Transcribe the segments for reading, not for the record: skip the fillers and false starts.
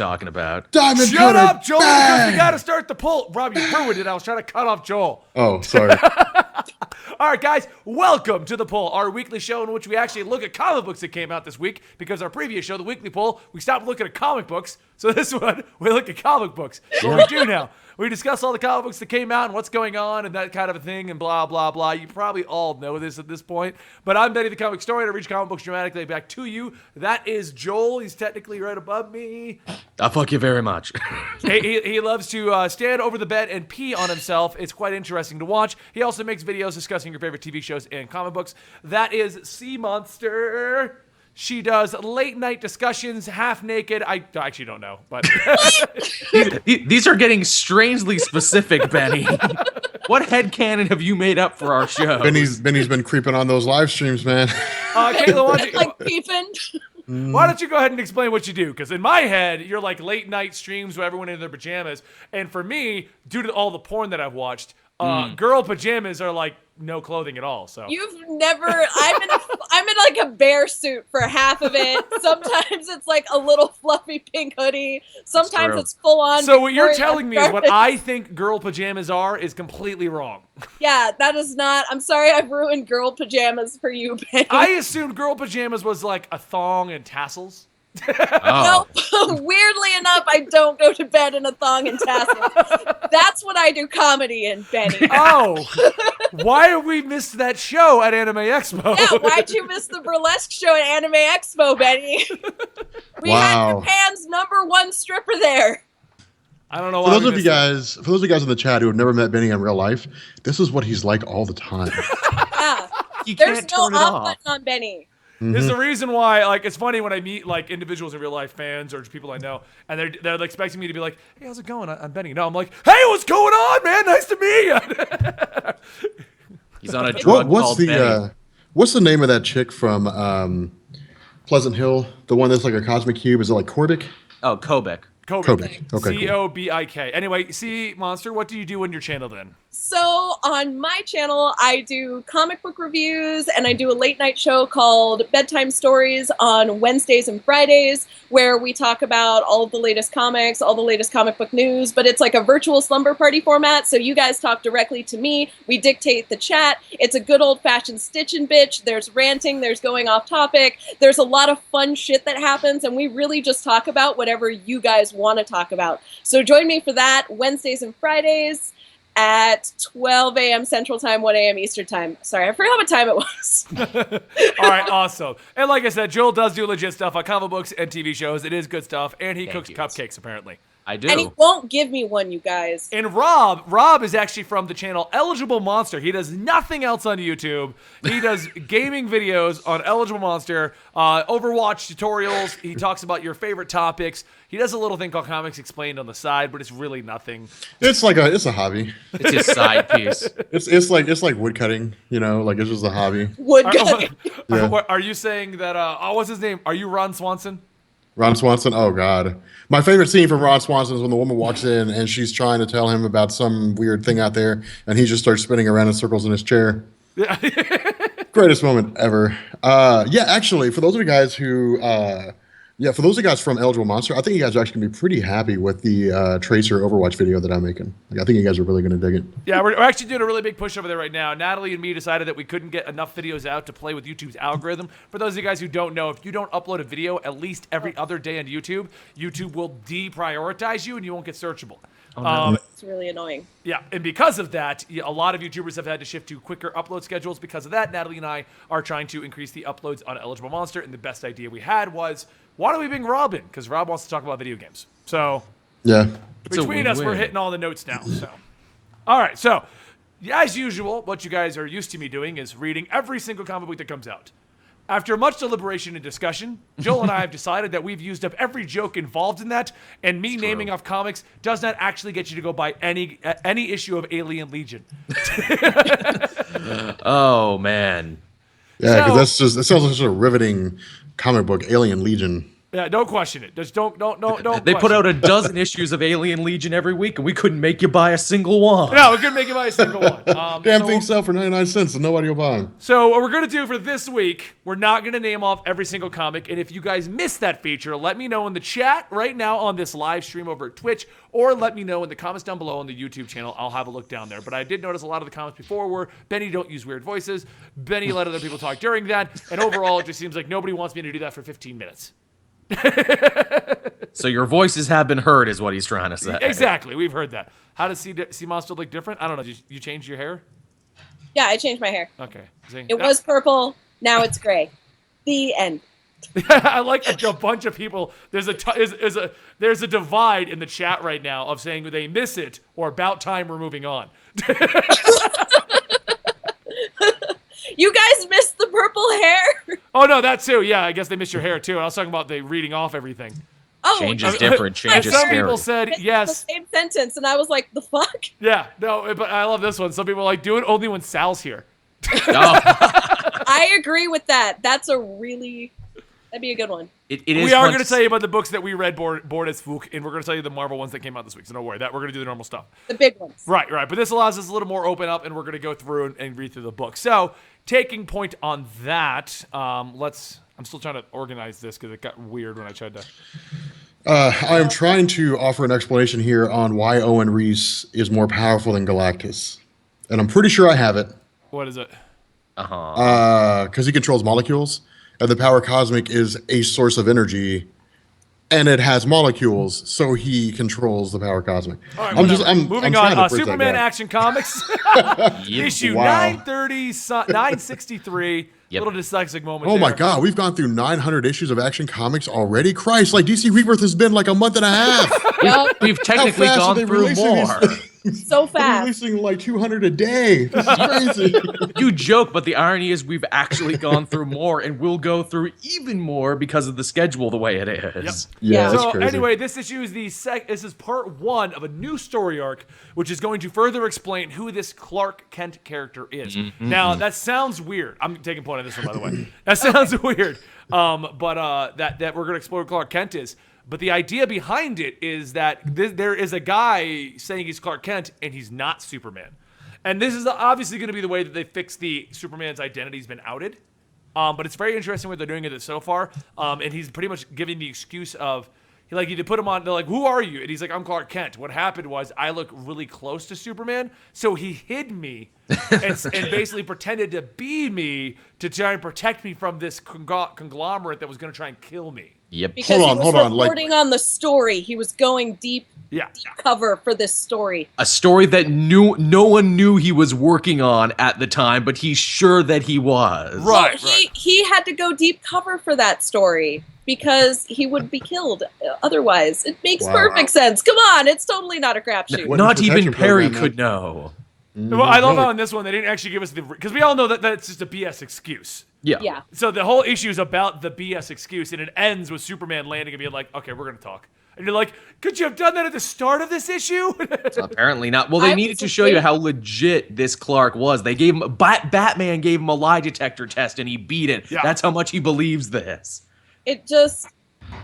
talking about. Diamond Shut up, Joel, because we bang! got to start the poll. Rob, you ruined it. I was trying to cut off Joel. Oh, sorry. All right, guys, welcome to The Poll, our weekly show in which we actually look at comic books that came out this week, because our previous show, The Weekly Poll, we stopped looking at comic books. So this one, we look at comic books. What we do now, we discuss all the comic books that came out and what's going on and that kind of a thing and blah, blah, blah. You probably all know this at this point. But I'm Benny the Comicstorian. I reach comic books dramatically back to you. That is Joel. He's technically right above me. Fuck you very much. He loves to stand over the bed and pee on himself. It's quite interesting to watch. He also makes videos discussing your favorite TV shows and comic books. That is Sea Monster. She does late night discussions, half naked. I actually don't know, but These are getting strangely specific, Benny. What headcanon have you made up for our show? Benny's been creeping on those live streams, man. Caitlin, Like peeping. why don't you go ahead and explain what you do? Because in my head, you're like late night streams with everyone in their pajamas, and for me, due to all the porn that I've watched, girl pajamas are like no clothing at all. So You've never. I'm in like a bear suit for half of it. Sometimes it's like a little fluffy pink hoodie. Sometimes true. it's full on. So what you're Victorian telling me is what garment. I think girl pajamas are is completely wrong. Yeah, that is not. I'm sorry, I've ruined girl pajamas for you, Benny. I assumed girl pajamas was like a thong and tassels. Oh. No, weirdly enough, I don't go to bed in a thong and tassels. That's what I do comedy in, Benny. Oh, why have we missed that show at Anime Expo? Yeah, why'd you miss the burlesque show at Anime Expo, Benny? We had Wow. Japan's #1 stripper there. I don't know For why. those of you guys in the chat who have never met Benny in real life, this is what he's like all the time. Yeah, You there's can't no turn it off off. button on Benny. There's the reason why, like, it's funny when I meet, like, individuals in real life, fans or people I know, and they're like, expecting me to be like, hey, how's it going? I'm Benny. No, I'm like, hey, what's going on, man? Nice to meet you. He's on a drug called Benny. What's the name of that chick from Pleasant Hill? The one that's like a cosmic cube? Is it like Corbik? Oh, Kobik. Kobik. Okay, cool. Cobik. Anyway, see, Monster, what do you do on your channel then? So on my channel, I do comic book reviews and I do a late night show called Bedtime Stories on Wednesdays and Fridays, where we talk about all of the latest comics, all the latest comic book news, but it's like a virtual slumber party format. So you guys talk directly to me. We dictate the chat. It's a good old fashioned stitch and bitch. There's ranting, there's going off topic. There's a lot of fun shit that happens. And we really just talk about whatever you guys want to talk about. So join me for that Wednesdays and Fridays at 12 a.m. Central Time, 1 a.m. Eastern Time. Sorry, I forgot what time it was. All right, awesome. And like I said, Joel does do legit stuff on comic books and TV shows. It is good stuff. And he cooks cupcakes, apparently. I do. And he won't give me one, you guys. And Rob is actually from the channel Eligible Monster. He does nothing else on YouTube. He does gaming videos on Eligible Monster, Overwatch tutorials. He talks about your favorite topics. He does a little thing called Comics Explained on the side, but it's really nothing. It's a hobby. It's his side piece. It's like wood cutting, like it's just a hobby. Wood cutting. Yeah. Are you saying that, what's his name? Are you Ron Swanson? Ron Swanson, oh god. My favorite scene from Ron Swanson is when the woman walks in and she's trying to tell him about some weird thing out there, and he just starts spinning around in circles in his chair. Yeah. Greatest moment ever. Yeah, actually, for those of you guys who, for those of you guys from Eligible Monster, I think you guys are actually going to be pretty happy with the Tracer Overwatch video that I'm making. I think you guys are really going to dig it. Yeah, we're actually doing a really big push over there right now. Natalie and me decided that we couldn't get enough videos out to play with YouTube's algorithm. For those of you guys who don't know, if you don't upload a video at least every other day on YouTube, YouTube will deprioritize you and you won't get searchable. It's really annoying. Yeah, and because of that, a lot of YouTubers have had to shift to quicker upload schedules. Because of that, Natalie and I are trying to increase the uploads on Eligible Monster, and the best idea we had was, why don't we bring Rob in? Because Rob wants to talk about video games. So Yeah. between us, we're hitting all the notes now. So, all right, so as usual, what you guys are used to me doing is reading every single comic book that comes out. After much deliberation and discussion, Joel and I have decided that we've used up every joke involved in that, and me naming off comics does not actually get you to go buy any issue of Alien Legion. Oh, man. Yeah, So- because that sounds like such a riveting comic book, Alien Legion. Yeah, don't question it. Just don't They put question out it. a dozen issues of Alien Legion every week, and we couldn't make you buy a single one. No, we couldn't make it by a single one. Damn things sell for 99 cents and nobody will buy them. So what we're going to do for this week, we're not going to name off every single comic. And if you guys missed that feature, let me know in the chat right now on this live stream over at Twitch, or let me know in the comments down below on the YouTube channel. I'll have a look down there. But I did notice a lot of the comments before were, Benny, don't use weird voices. Benny, let other people talk during that. And overall, it just seems like nobody wants me to do that for 15 minutes. So your voices have been heard, is what he's trying to say. Exactly. We've heard that. How does C-Mon still look different? I don't know. You changed your hair? Yeah, I changed my hair. Okay. See? It was purple. Now it's gray. The end. I like a bunch of people. There's a divide in the chat right now of saying they miss it or about time we're moving on. You guys missed the purple hair. Oh no, that too. Yeah, I guess they missed your hair too. I was talking about the reading off everything. Oh, Change is different. Change is Some scary. people said it's yes. the same sentence, and I was like, "The fuck." Yeah, no, but I love this one. Some people are like, do it only when Sal's here. Oh, I agree with that. That'd be a good one. it is We are fun going to tell you about the books that we read board as Fook, and we're going to tell you the Marvel ones that came out this week. So don't worry, that we're going to do the normal stuff. The big ones. Right. But this allows us a little more open up, and we're going to go through and read through the book. So, taking point on that, I'm still trying to organize this because it got weird when I tried to. I am trying to offer an explanation here on why Owen Reese is more powerful than Galactus. And I'm pretty sure I have it. What is it? Because he controls molecules, and the power cosmic is a source of energy, and it has molecules, so he controls the power cosmic. All right, I'm moving trying on. to bridge that Superman gap. Action Comics, issue Wow. 963. Yep. Little dyslexic moment. Oh my there. God, we've gone through 900 issues of Action Comics already. Christ, like DC Rebirth has been like a month and a half. Yup, We've technically fast are gone they through releasing more. so They're fast. releasing like 200 a day. This is crazy. You joke, but the irony is we've actually gone through more, and we'll go through even more because of the schedule the way it is. Yeah, that's So crazy. anyway, this issue is this is part 1 of a new story arc, which is going to further explain who this Clark Kent character is. Now that sounds weird. I'm taking point on this one, by the way. That sounds weird. But that we're going to explore who Clark Kent is. But the idea behind it is that there is a guy saying he's Clark Kent and he's not Superman. And this is obviously going to be the way that they fix the Superman's identity's been outed. But it's very interesting what they're doing with it so far. And he's pretty much giving the excuse of, you put him on, they're like, who are you? And he's like, I'm Clark Kent. What happened was I look really close to Superman, so he hid me and basically pretended to be me to try and protect me from this conglomerate that was going to try and kill me. Yep. Because he was hold on, like- reporting on the story. He was going deep cover for this story. A story that no one knew he was working on at the time, but he's sure that he was. Right. He had to go deep cover for that story because he would be killed otherwise. It makes perfect sense. Come on, it's totally not a crapshoot. What Not even protection Perry program, could know. Well, I love how in this one they didn't actually give us because we all know that that's just a BS excuse. Yeah. So the whole issue is about the BS excuse, and it ends with Superman landing and being like, okay, we're going to talk. And you're like, could you have done that at the start of this issue? Apparently not. Well, they needed to show you how legit this Clark was. They gave him Batman gave him a lie detector test, and he beat it. Yeah. That's how much he believes this. It just,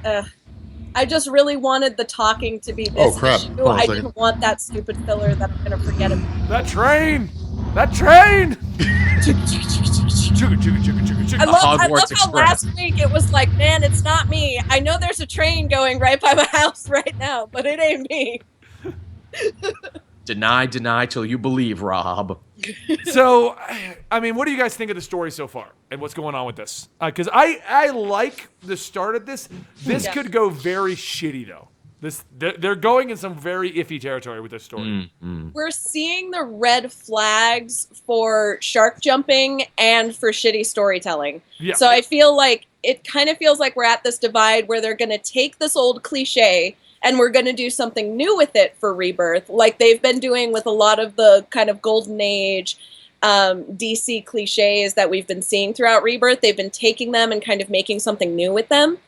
I just really wanted the talking to be this Oh, crap. issue. Hold on a I second. didn't want that stupid filler that I'm gonna forget about. That train! Chugga, chugga, chugga, chugga, chugga. I love Hogwarts how Express. last week it was like, man, it's not me. I know there's a train going right by my house right now, but it ain't me. Deny till you believe, Rob. So, I mean, what do you guys think of the story so far and what's going on with this? Because I like the start of this. This Yeah. could go very shitty, though. They're going in some very iffy territory with this story. We're seeing the red flags for shark jumping and for shitty storytelling. Yeah. So I feel like it kind of feels like we're at this divide where they're going to take this old cliche and we're going to do something new with it for Rebirth, like they've been doing with a lot of the kind of golden age DC cliches that we've been seeing throughout Rebirth. They've been taking them and kind of making something new with them.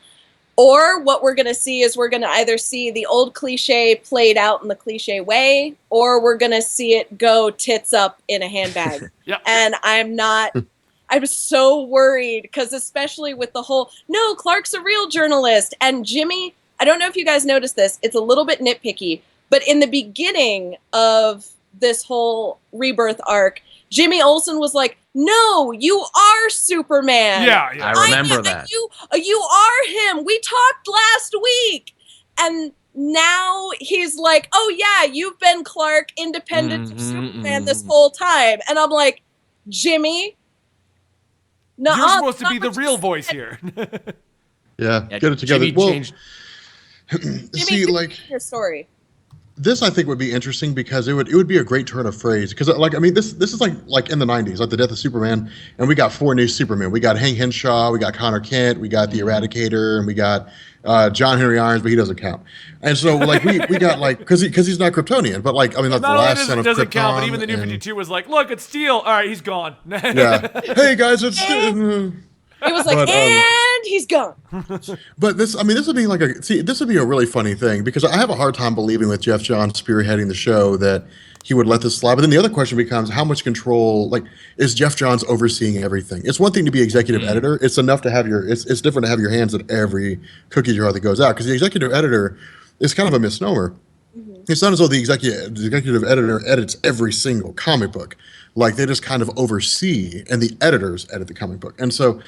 Or what we're going to see is we're going to either see the old cliche played out in the cliche way, or we're going to see it go tits up in a handbag. Yeah. And I'm not I was so worried because especially with the whole, no, Clark's a real journalist. And Jimmy, I don't know if you guys noticed this, it's a little bit nitpicky, but in the beginning of this whole Rebirth arc, Jimmy Olsen was like, no, you are Superman. Yeah. I remember that. You are him. We talked last week. And now he's like, oh yeah, you've been Clark, independent of Superman this whole time. And I'm like, Jimmy, no, you're supposed to be the real voice here. Yeah, get it together. Jimmy Well, changed. see, like your story. this, I think would be interesting because it would be a great turn of phrase. Because like I mean, this is like in the '90s, like the death of Superman, and we got 4 new Supermen. We got Hank Henshaw, we got Connor Kent, we got the Eradicator, and we got John Henry Irons, but he doesn't count. And so like we got like because he's not Kryptonian, but like I mean, like the last son of Krypton. Doesn't count, but even the New 52 was like, look, it's Steel. All right, he's gone. Yeah. Hey guys, it's. It was like, But, and he's gone. But this would be like this would be a really funny thing because I have a hard time believing with Jeff Johns spearheading the show that he would let this slide. But then the other question becomes how much control, like, is Jeff Johns overseeing everything? It's one thing to be executive editor. It's enough to have it's different to have your hands at every cookie jar that goes out because the executive editor is kind of a misnomer. It's not as though the executive editor edits every single comic book. Like they just kind of oversee, and the editors edit the comic book. And so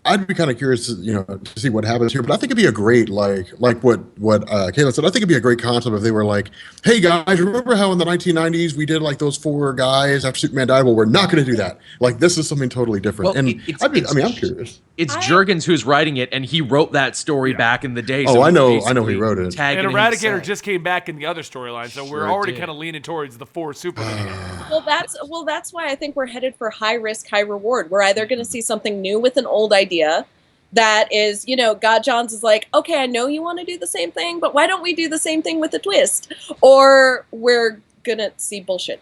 I'd be kind of curious, to see what happens here. But I think it'd be a great, like what Kayla said. I think it'd be a great concept if they were like, "Hey guys, remember how in the 1990s we did like those 4 guys after Superman died? Well, we're not going to do that. Like this is something totally different." Well, and I'm curious. It's Jurgens who's writing it, and he wrote that story back in the day. Oh, so I know he wrote it. And Eradicator just came back in the other storyline, so we're already kind of leaning towards the 4 Superman. Well, that's why I think we're headed for high risk, high reward. We're either going to see something new with an old idea that is, God Johns is like, okay, I know you want to do the same thing, but why don't we do the same thing with a twist? Or we're going to see bullshit.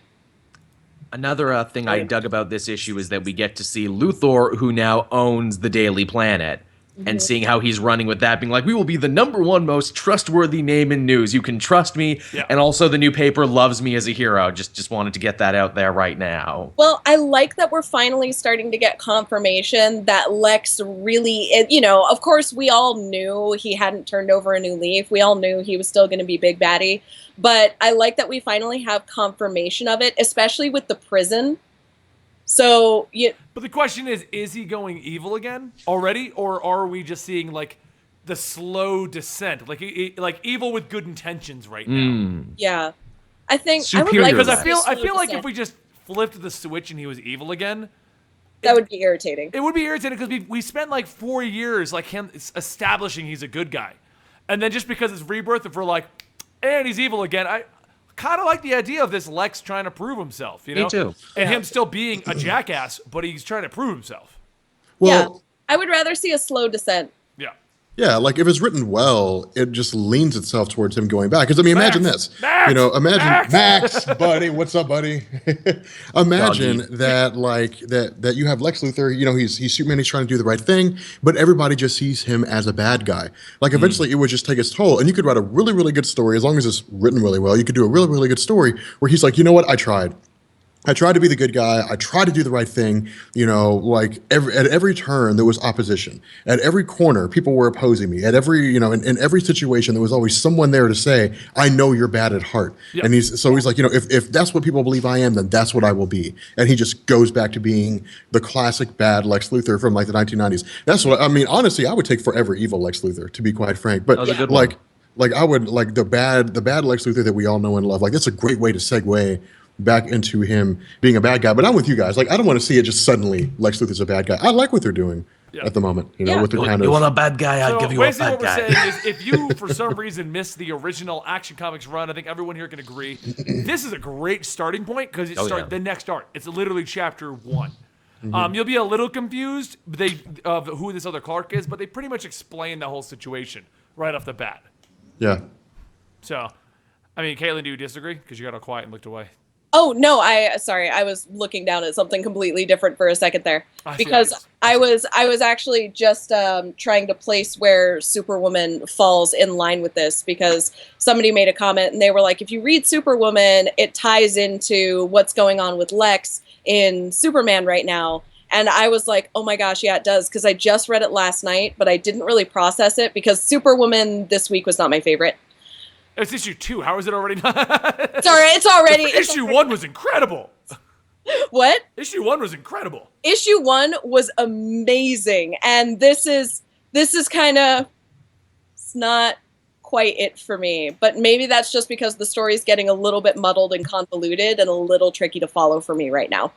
Another thing I dug about this issue is that we get to see Luthor, who now owns the Daily Planet, and seeing how he's running with that, being like, we will be the #1 most trustworthy name in news. You can trust me. Yeah. And also the new paper loves me as a hero. Just wanted to get that out there right now. Well, I like that we're finally starting to get confirmation that Lex really, of course we all knew he hadn't turned over a new leaf. We all knew he was still going to be Big Baddie. But I like that we finally have confirmation of it, especially with the prison. So, But the question is he going evil again already, or are we just seeing like the slow descent, like evil with good intentions right now? Yeah, I think Superior, I would like because I feel like if we just flipped the switch and he was evil again, that would be irritating. It would be irritating because we spent like 4 years like him establishing he's a good guy, and then just because it's Rebirth, if we're like, and he's evil again, I kind of like the idea of this Lex trying to prove himself, Me too. And him still being a jackass, but he's trying to prove himself. Well, I would rather see a slow descent. Yeah, like if it's written well, it just leans itself towards him going back. Because I mean, imagine this. Imagine Max, buddy. What's up, buddy? Imagine that, that you have Lex Luthor. He's Superman. He's trying to do the right thing, but everybody just sees him as a bad guy. Like eventually, it would just take its toll. And you could write a really, really good story as long as it's written really well. You could do a really, really good story where he's like, you know what? I tried to be the good guy. I tried to do the right thing. At every turn, there was opposition. At every corner, people were opposing me. At every, in every situation, there was always someone there to say, I know you're bad at heart. Yep. And he's like, if that's what people believe I am, then that's what I will be. And he just goes back to being the classic bad Lex Luthor from like the 1990s. That's what I mean. Honestly, I would take forever evil Lex Luthor, to be quite frank. But I would like the bad Lex Luthor that we all know and love. Like that's a great way to segue back into him being a bad guy. But I'm with you guys. Like, I don't want to see it just suddenly Lex Luthor's a bad guy. I like what they're doing at the moment. With their kind of... You want a bad guy? I'll give you a bad guy. What we're saying is if you, for some reason, missed the original Action Comics run, I think everyone here can agree, this is a great starting point because it's the next arc. It's literally chapter 1. You'll be a little confused of who this other Clark is, but they pretty much explain the whole situation right off the bat. Yeah. So, I mean, Caitlin, do you disagree? Because you got all quiet and looked away. Oh, no, I was looking down at something completely different for a second there. Because I was actually just trying to place where Superwoman falls in line with this, because somebody made a comment and they were like, if you read Superwoman, it ties into what's going on with Lex in Superman right now. And I was like, oh my gosh, yeah, it does. Because I just read it last night, but I didn't really process it because Superwoman this week was not my favorite. It's issue 2. How is it already not? It's already. Issue 1 was incredible. What? Issue 1 was incredible. Issue 1 was amazing. And this is kind of, it's not quite it for me. But maybe that's just because the story's getting a little bit muddled and convoluted and a little tricky to follow for me right now.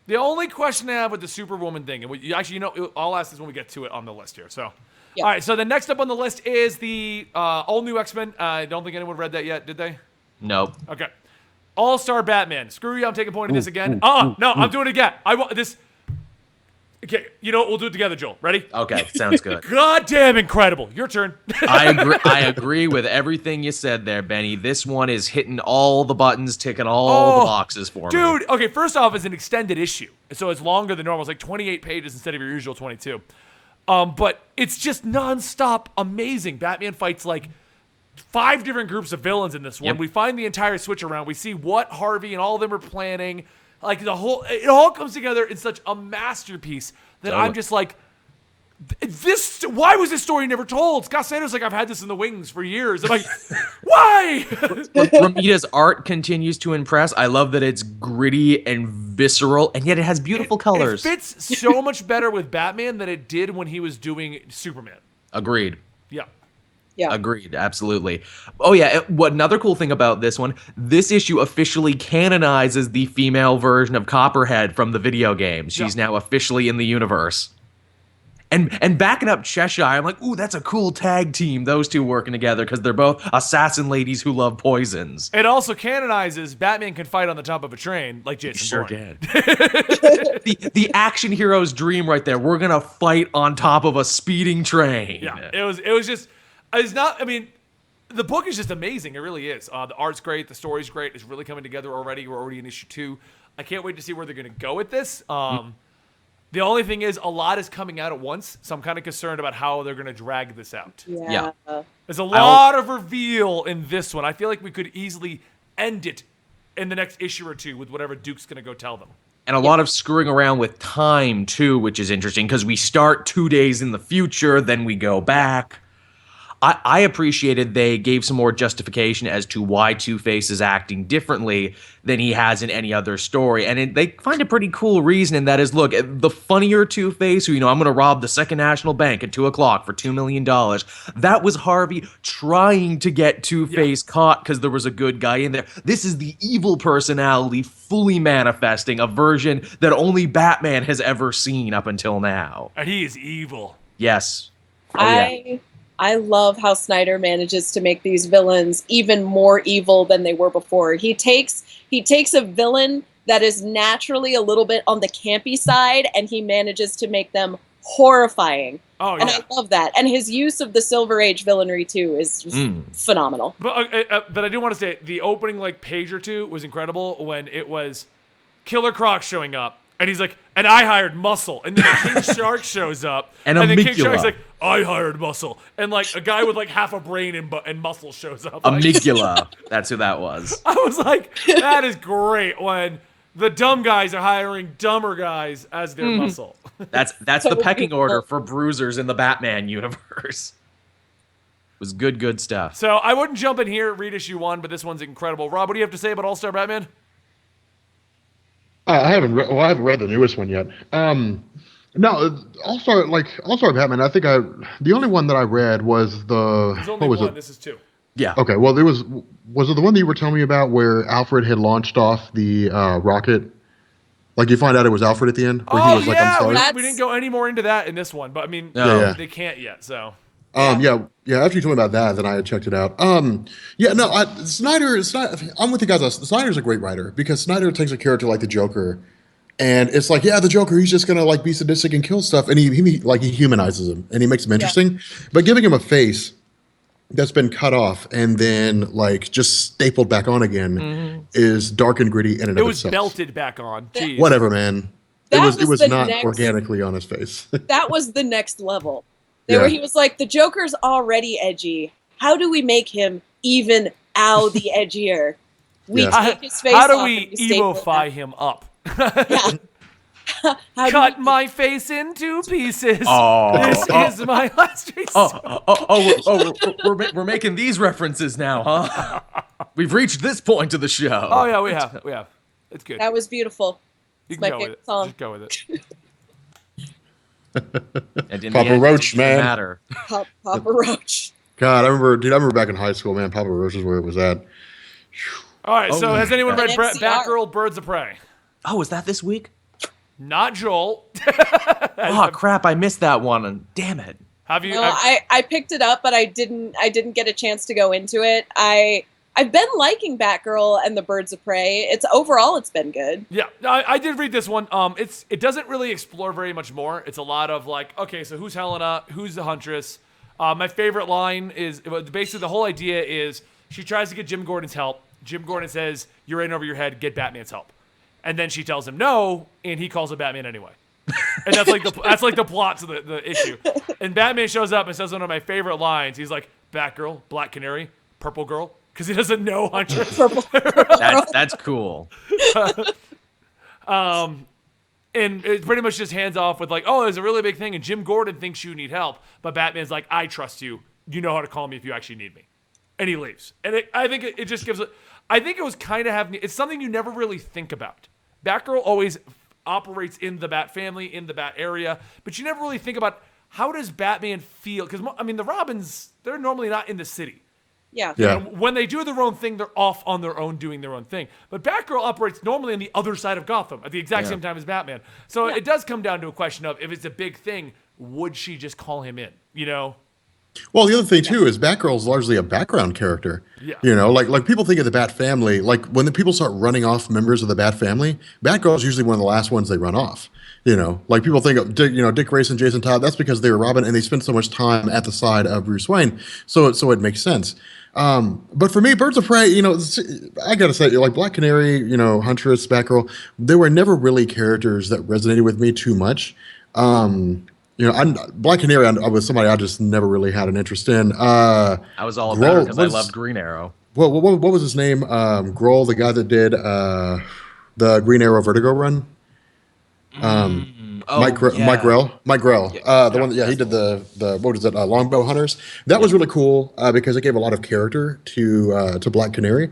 The only question I have with the Superwoman thing, and I'll ask this when we get to it on the list here. So, Yeah. All right. So the next up on the list is the all new X-Men. I don't think anyone read that yet, did they? Nope. Okay. All-Star Batman. Screw you. I'm taking point of this again. No, I'm doing it again. I want this. Okay. You know what? We'll do it together, Joel. Ready? Okay, sounds good. Goddamn incredible. Your turn. I agree with everything you said there, Benny. This one is hitting all the buttons, ticking all the boxes for me. Dude, okay, first off, it's an extended issue. So it's longer than normal. It's like 28 pages instead of your usual 22. But it's just nonstop amazing. Batman fights like 5 different groups of villains in this one. Yep. We find the entire switch around. We see what Harvey and all of them are planning. Like it all comes together in such a masterpiece that I'm just like, why was this story never told? Scott Snyder's like, I've had this in the wings for years. I'm like, why? Romita's art continues to impress. I love that it's gritty and visceral, and yet it has beautiful colors. It fits so much better with Batman than it did when he was doing Superman. Agreed. Yeah. Yeah. Agreed, absolutely. Oh yeah, what another cool thing about this one, this issue officially canonizes the female version of Copperhead from the video game. She's now officially in the universe. And backing up Cheshire, I'm like, ooh, that's a cool tag team, those two working together, because they're both assassin ladies who love poisons. It also canonizes Batman can fight on the top of a train like Jason Sure Bourne. can. the action hero's dream right there. We're gonna fight on top of a speeding train. Yeah, it was just, it's not, I mean, the book is just amazing. It really is. The art's great. The story's great. It's really coming together already. We're already in issue 2. I can't wait to see where they're going to go with this. The only thing is, a lot is coming out at once, so I'm kind of concerned about how they're going to drag this out. Yeah. There's a lot of reveal in this one. I feel like we could easily end it in the next issue or 2 with whatever Duke's going to go tell them. And a lot of screwing around with time, too, which is interesting, because we start 2 days in the future, then we go back. I appreciated they gave some more justification as to why Two-Face is acting differently than he has in any other story. And they find a pretty cool reason, and that is, look, the funnier Two-Face, who, I'm going to rob the Second National Bank at 2 o'clock for $2 million, that was Harvey trying to get Two-Face caught because there was a good guy in there. This is the evil personality fully manifesting a version that only Batman has ever seen up until now. And he is evil. Yes. Oh, yeah. I love how Snyder manages to make these villains even more evil than they were before. He takes a villain that is naturally a little bit on the campy side, and he manages to make them horrifying. Oh, yeah. And I love that. And his use of the Silver Age villainry, too, is just phenomenal. But I do want to say, the opening page or 2 was incredible when it was Killer Croc showing up. And he's like, and I hired Muscle. And then King Shark shows up. And then King Amygdala. Shark's like, I hired Muscle. And a guy with half a brain and Muscle shows up. Amygdala. That's who that was. I was like, that is great when the dumb guys are hiring dumber guys as their muscle. That's the pecking order for bruisers in the Batman universe. It was good stuff. So I wouldn't jump in here, read issue 1, but this one's incredible. Rob, what do you have to say about All-Star Batman? I haven't read the newest one yet. No, All-Star Batman. I think the only one that I read was There's only what was one. it? This is 2. Yeah. Okay, well, was it the one that you were telling me about where Alfred had launched off the rocket? Like you find out it was Alfred at the end, where he was like, "I'm sorry." We didn't go any more into that in this one, but I mean, No. they can't yet. So Yeah. After you told me about that, then I had checked it out. Snyder. I'm with you guys. Snyder's a great writer because Snyder takes a character like the Joker, and it's like, the Joker, he's just gonna be sadistic and kill stuff, and he humanizes him and he makes him interesting. But giving him a face that's been cut off and then just stapled back on again is dark and gritty in and it of was itself. belted back on. Jeez. Whatever, man. That It was was the not next- organically on his face. That was the next level. Yeah. Where he was like, the Joker's already edgy. How do we make him even the edgier? We Yeah. take his face How do off we and staple it evofy back. him up? Yeah. Cut my face into pieces. Oh. This is my last resort. We're making these references now, huh? We've reached this point of the show. Oh yeah, we have. It's good. That was beautiful. You my can go with favorite it. song. Just go with it. And in Papa the end, Roach, it didn't man. matter. Papa Roach. God, I remember back in high school, man. Papa Roach is where it was at. All right. So has anyone read And MCR. Batgirl: Birds of Prey? Oh, is that this week? Not Joel. Oh crap! I missed that one. And damn it. Have you? No, I picked it up, but I didn't get a chance to go into it. I've been liking Batgirl and the Birds of Prey. It's been good. Yeah, I did read this one. It doesn't really explore very much more. It's a lot of like, okay, so who's Helena? Who's the Huntress? My favorite line is basically the whole idea is she tries to get Jim Gordon's help. Jim Gordon says, "You're in over your head. Get Batman's help," and then she tells him no, and he calls it Batman anyway. And that's like the plot to the issue. And Batman shows up and says one of my favorite lines. He's like, "Batgirl, Black Canary, Purple Girl," because he doesn't know Huntress. That's cool. And it pretty much just hands off with like, oh, there's a really big thing, and Jim Gordon thinks you need help, but Batman's like, I trust you. You know how to call me if you actually need me. And he leaves. And I think it just gives it. I think it was kind of having. It's something you never really think about. Batgirl always operates in the Bat family, in the Bat area, but you never really think about how does Batman feel? Because I mean, the Robins, they're normally not in the city. Yeah. Yeah. And when they do their own thing, they're off on their own doing their own thing. But Batgirl operates normally on the other side of Gotham at the exact same time as Batman. So it does come down to a question of if it's a big thing, would she just call him in? You know? Well, the other thing too is Batgirl's largely a background character. Yeah. You know, like people think of the Bat family, like when the people start running off members of the Bat family, Batgirl's usually one of the last ones they run off. You know, like people think of Dick Grayson, Jason Todd. That's because they were Robin and they spent so much time at the side of Bruce Wayne. So it makes sense. But for me, Birds of Prey, I gotta say, like Black Canary, Huntress, Batgirl, they were never really characters that resonated with me too much. Black Canary, I was somebody I just never really had an interest in. I was all about her because I loved Green Arrow. What was his name? Grohl, the guy that did the Green Arrow Vertigo run. Mike Grell. The one that he did the what is it? Longbow Hunters. That was really cool because it gave a lot of character to Black Canary.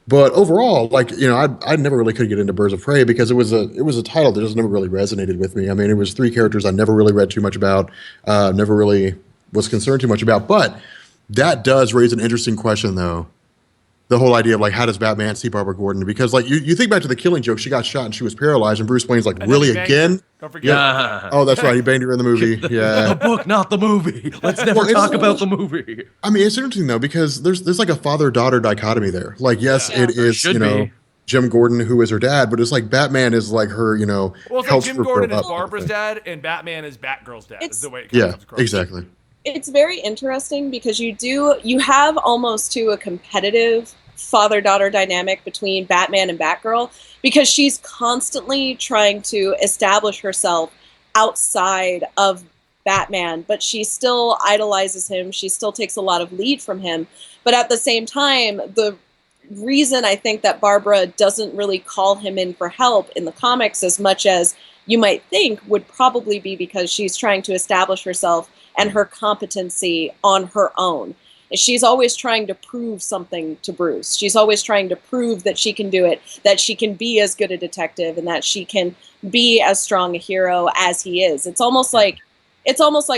But overall, I never really could get into Birds of Prey because it was a title that just never really resonated with me. I mean, it was three characters I never really read too much about, never really was concerned too much about. But that does raise an interesting question, though. The whole idea of how does Batman see Barbara Gordon? Because you think back to the Killing Joke, she got shot and she was paralyzed, and Bruce Wayne's like, really again? Don't forget. Yeah. Oh, that's right. He banged her in the movie. Yeah. The book, not the movie. Let's never talk about the movie. I mean, it's interesting though because there's like a father-daughter dichotomy there. Yes, it is. Should be. Jim Gordon, who is her dad, but it's like Batman is like her. Well, it's like Jim Gordon is Barbara's dad, and Batman is Batgirl's dad. Is the way it comes across. Exactly. It's very interesting because you have almost a competitive father-daughter dynamic between Batman and Batgirl because she's constantly trying to establish herself outside of Batman, but she still idolizes him. She still takes a lot of lead from him. But at the same time, the reason I think that Barbara doesn't really call him in for help in the comics as much as you might think would probably be because she's trying to establish herself and her competency on her own. She's always trying to prove something to Bruce. She's always trying to prove that she can do it, that she can be as good a detective, and that she can be as strong a hero as he is. It's almost like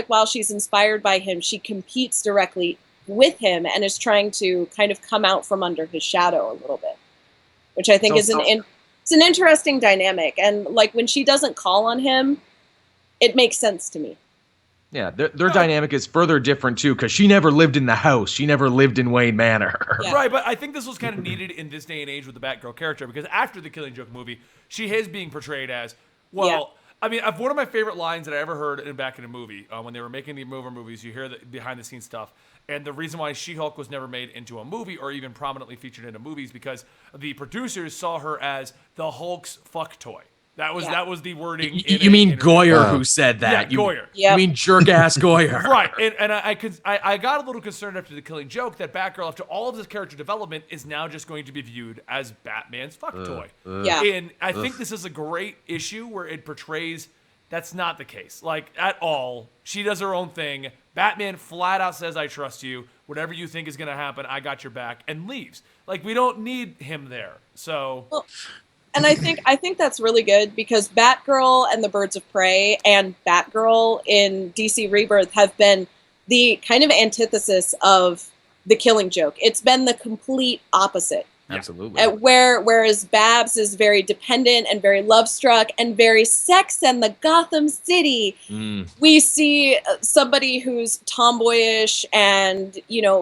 while she's inspired by him, she competes directly with him and is trying to kind of come out from under his shadow a little bit, which I think it's an interesting dynamic. And when she doesn't call on him, it makes sense to me. Yeah, their dynamic is further different, too, because she never lived in the house. She never lived in Wayne Manor. Yeah. Right, but I think this was kind of needed in this day and age with the Batgirl character, because after the Killing Joke movie, she is being portrayed as, I mean, one of my favorite lines that I ever heard back in a movie, when they were making the movies, you hear the behind-the-scenes stuff, and the reason why She-Hulk was never made into a movie or even prominently featured in a movie is because the producers saw her as the Hulk's fuck toy. That was the wording. You mean Goyer who Oh. said that? Yeah, Goyer. You mean jerk ass Goyer? Right, and I got a little concerned after the Killing Joke that Batgirl, after all of this character development, is now just going to be viewed as Batman's fuck toy. Yeah. And I think this is a great issue where it portrays that's not the case, like at all. She does her own thing. Batman flat out says, "I trust you. Whatever you think is going to happen, I got your back," and leaves. Like, we don't need him there. So. Well, and I think that's really good because Batgirl and the Birds of Prey and Batgirl in DC Rebirth have been the kind of antithesis of the Killing Joke. It's been the complete opposite. Absolutely. Whereas Babs is very dependent and very love-struck and very Sex and the Gotham City. We see somebody who's tomboyish and,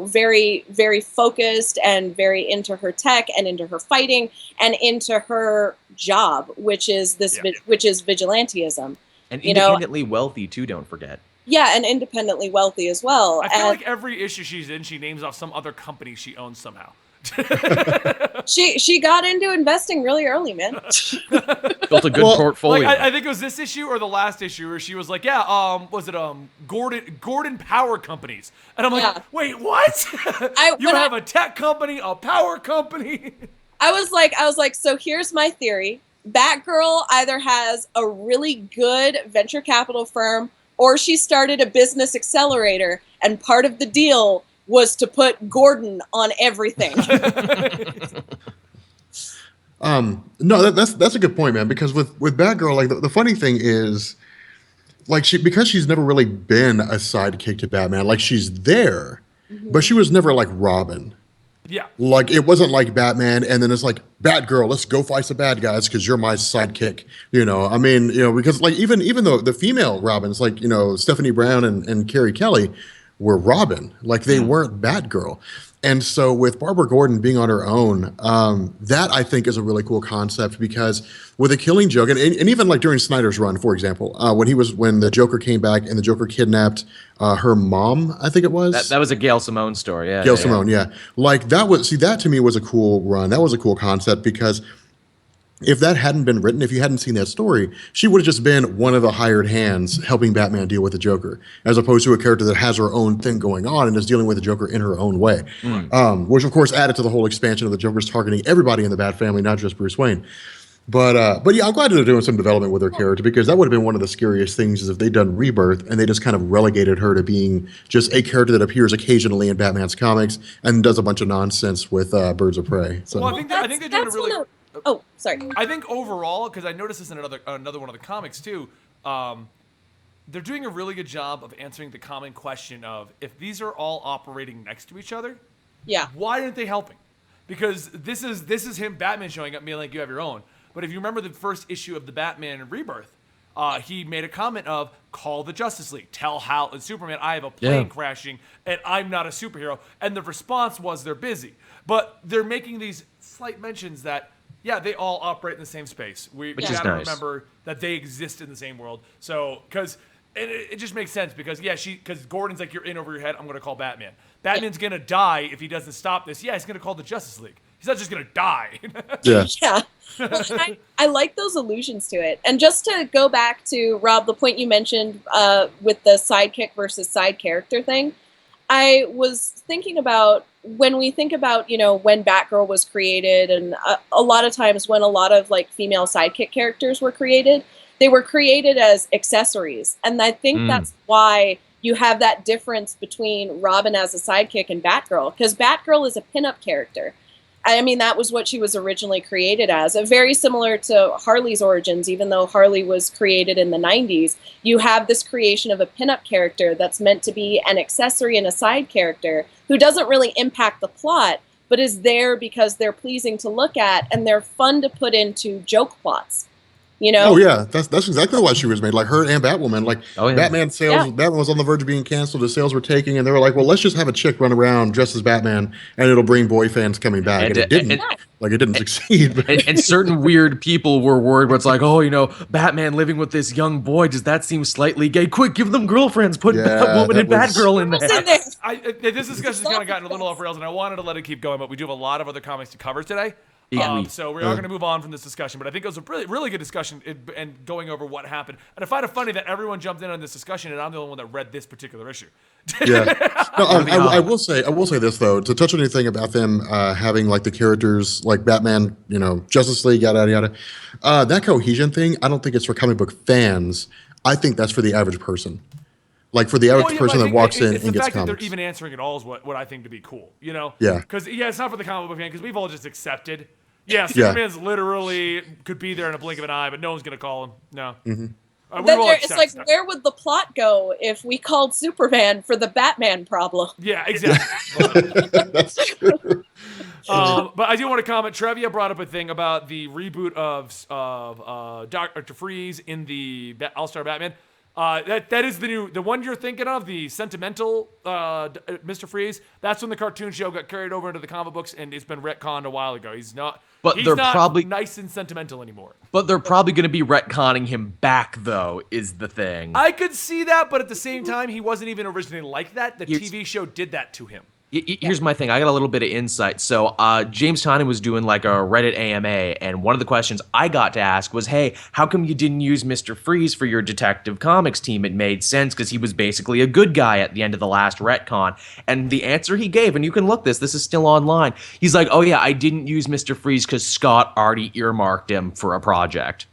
very, very focused and very into her tech and into her fighting and into her job, which is vigilantism. And independently wealthy, too, don't forget. Yeah, and independently wealthy as well. I feel like every issue she's in, she names off some other company she owns somehow. She got into investing really early, man. Built a good portfolio. Like, I think it was this issue or the last issue where she was like, was it Gordon Power Companies? And I'm like, wait, what? You have a tech company, a power company. I was like, so here's my theory. Batgirl either has a really good venture capital firm or she started a business accelerator, and part of the deal was to put Gordon on everything. No, that's a good point, man. Because with Batgirl, like the funny thing is, like because she's never really been a sidekick to Batman. Like she's there, but she was never like Robin. Yeah. Like it wasn't like Batman, and then it's like Batgirl, let's go fight the bad guys because you're my sidekick. I mean, because like even though the female Robins, like Stephanie Brown and Carrie Kelly, were Robin, like they weren't Batgirl. And so with Barbara Gordon being on her own, that I think is a really cool concept because with a Killing Joke, and even like during Snyder's run, for example, when the Joker came back and the Joker kidnapped her mom, I think it was. That was a Gail Simone story, yeah. Gail Simone, yeah. Like that to me was a cool run. That was a cool concept because if that hadn't been written, if you hadn't seen that story, she would have just been one of the hired hands helping Batman deal with the Joker, as opposed to a character that has her own thing going on and is dealing with the Joker in her own way. Which, of course, added to the whole expansion of the Joker's targeting everybody in the Bat family, not just Bruce Wayne. But yeah, I'm glad they're doing some development with her character because that would have been one of the scariest things is if they'd done Rebirth and they just kind of relegated her to being just a character that appears occasionally in Batman's comics and does a bunch of nonsense with Birds of Prey. So. Well, I think they're doing a really. Oh, sorry. I think overall, because I noticed this in another one of the comics too, they're doing a really good job of answering the common question of if these are all operating next to each other, why aren't they helping? Because this is him, Batman, showing up, being like, you have your own. But if you remember the first issue of the Batman Rebirth, he made a comment of call the Justice League, tell Hal and Superman I have a plane crashing and I'm not a superhero. And the response was they're busy, but they're making these slight mentions that. Yeah, they all operate in the same space. We gotta remember that they exist in the same world. So, because it just makes sense because because Gordon's like, you're in over your head. I'm gonna call Batman. Batman's gonna die if he doesn't stop this. Yeah, he's gonna call the Justice League. He's not just gonna die. Yeah. Well, I like those allusions to it. And just to go back to Rob, the point you mentioned with the sidekick versus side character thing, I was thinking about when we think about, when Batgirl was created and a lot of times when a lot of like female sidekick characters were created, they were created as accessories. And I think that's why you have that difference between Robin as a sidekick and Batgirl, because Batgirl is a pinup character. I mean, that was what she was originally created as. Very similar to Harley's origins, even though Harley was created in the 90s. You have this creation of a pinup character that's meant to be an accessory and a side character who doesn't really impact the plot, but is there because they're pleasing to look at and they're fun to put into joke plots. Oh yeah, that's exactly why she was made. Like her and Batwoman. Like Batman sales, Batman was on the verge of being canceled. The sales were taking, and they were like, "Well, let's just have a chick run around dressed as Batman, and it'll bring boy fans coming back." And it didn't. It didn't succeed. And certain weird people were worried. Where it's like, oh, Batman living with this young boy. Does that seem slightly gay? Quick, give them girlfriends. Put Batwoman and Batgirl in there. This discussion's kind of gotten a little off rails, and I wanted to let it keep going, but we do have a lot of other comics to cover today. Yeah. So we are going to move on from this discussion, but I think it was a really, really good discussion and going over what happened. And I find it funny that everyone jumped in on this discussion, and I'm the only one that read this particular issue. Yeah. No, I will say this though, to touch on anything about them having like the characters like Batman, Justice League, yada yada yada. That cohesion thing, I don't think it's for comic book fans. I think that's for the average person. Like for the average person that walks in and gets the fact that comics. they're even answering it all is what I think to be cool. Yeah. Because it's not for the comic book fan because we've all just accepted. Yeah, Superman's literally could be there in a blink of an eye, but no one's gonna call him. No. Mm-hmm. Then it's like, where would the plot go if we called Superman for the Batman problem? Yeah, exactly. That's true. But I do want to comment. Trevia brought up a thing about the reboot of Dr. Freeze in the All-Star Batman. That is the one you're thinking of, the sentimental Mr. Freeze. That's when the cartoon show got carried over into the comic books, and it's been retconned a while ago. He's not probably nice and sentimental anymore. But they're probably going to be retconning him back, though, is the thing. I could see that, but at the same time, he wasn't even originally like that. The TV show did that to him. Here's my thing. I got a little bit of insight. So James Tynion was doing like a Reddit AMA, and one of the questions I got to ask was, hey, how come you didn't use Mr. Freeze for your Detective Comics team? It made sense because he was basically a good guy at the end of the last retcon. And the answer he gave, and you can look this is still online. He's like, oh yeah, I didn't use Mr. Freeze because Scott already earmarked him for a project.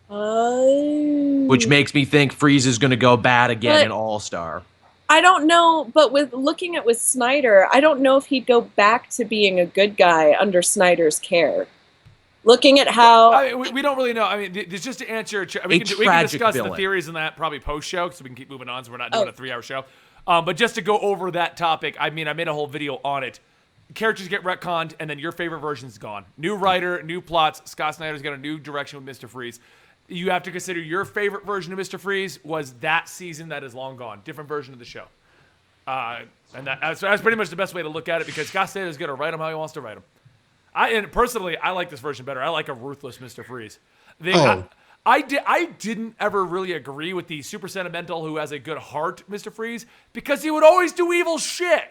Which makes me think Freeze is going to go bad again in All-Star. I don't know, but with Snyder, I don't know if he'd go back to being a good guy under Snyder's care. Looking at how we don't really know. I mean, just to answer, we can discuss the theories in that probably post show, so we can keep moving on. So we're not doing a 3-hour show. But just to go over that topic, I mean, I made a whole video on it. Characters get retconned, and then your favorite version's gone. New writer, new plots. Scott Snyder's got a new direction with Mr. Freeze. You have to consider your favorite version of Mr. Freeze was that season that is long gone. Different version of the show. And that's pretty much the best way to look at it because Scott Snyder's going to write him how he wants to write him. And personally, I like this version better. I like a ruthless Mr. Freeze. I didn't ever really agree with the super sentimental who has a good heart Mr. Freeze because he would always do evil shit.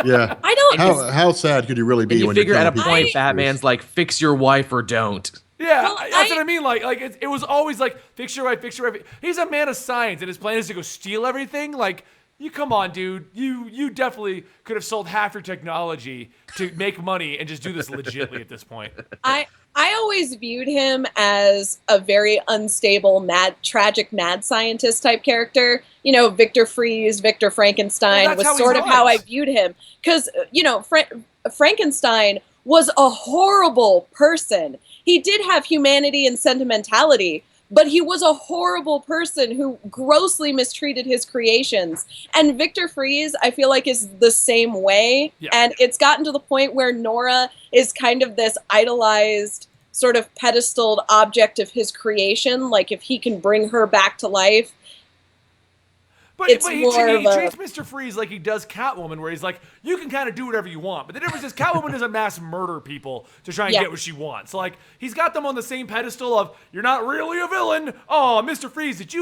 Yeah. I don't. How sad could you really be when you figure at a point people? Batman's like, fix your wife or don't. Yeah, that's what I mean. Like it was always like, fix your wife, fix your wife. He's a man of science, and his plan is to go steal everything. Like, you come on, dude. You definitely could have sold half your technology to make money and just do this legitly at this point. I always viewed him as a very unstable, tragic mad scientist type character. Victor Freeze, Victor Frankenstein was sort of how I viewed him. Because, Frankenstein was a horrible person. He did have humanity and sentimentality, but he was a horrible person who grossly mistreated his creations. And Victor Freeze, I feel like, is the same way. Yeah. And it's gotten to the point where Nora is kind of this idolized, sort of pedestaled object of his creation. Like, if he can bring her back to life, But he treats Mr. Freeze like he does Catwoman, where he's like, you can kind of do whatever you want. But the difference is Catwoman doesn't mass murder people to try and get what she wants. Like, he's got them on the same pedestal of, you're not really a villain. Oh, Mr. Freeze, did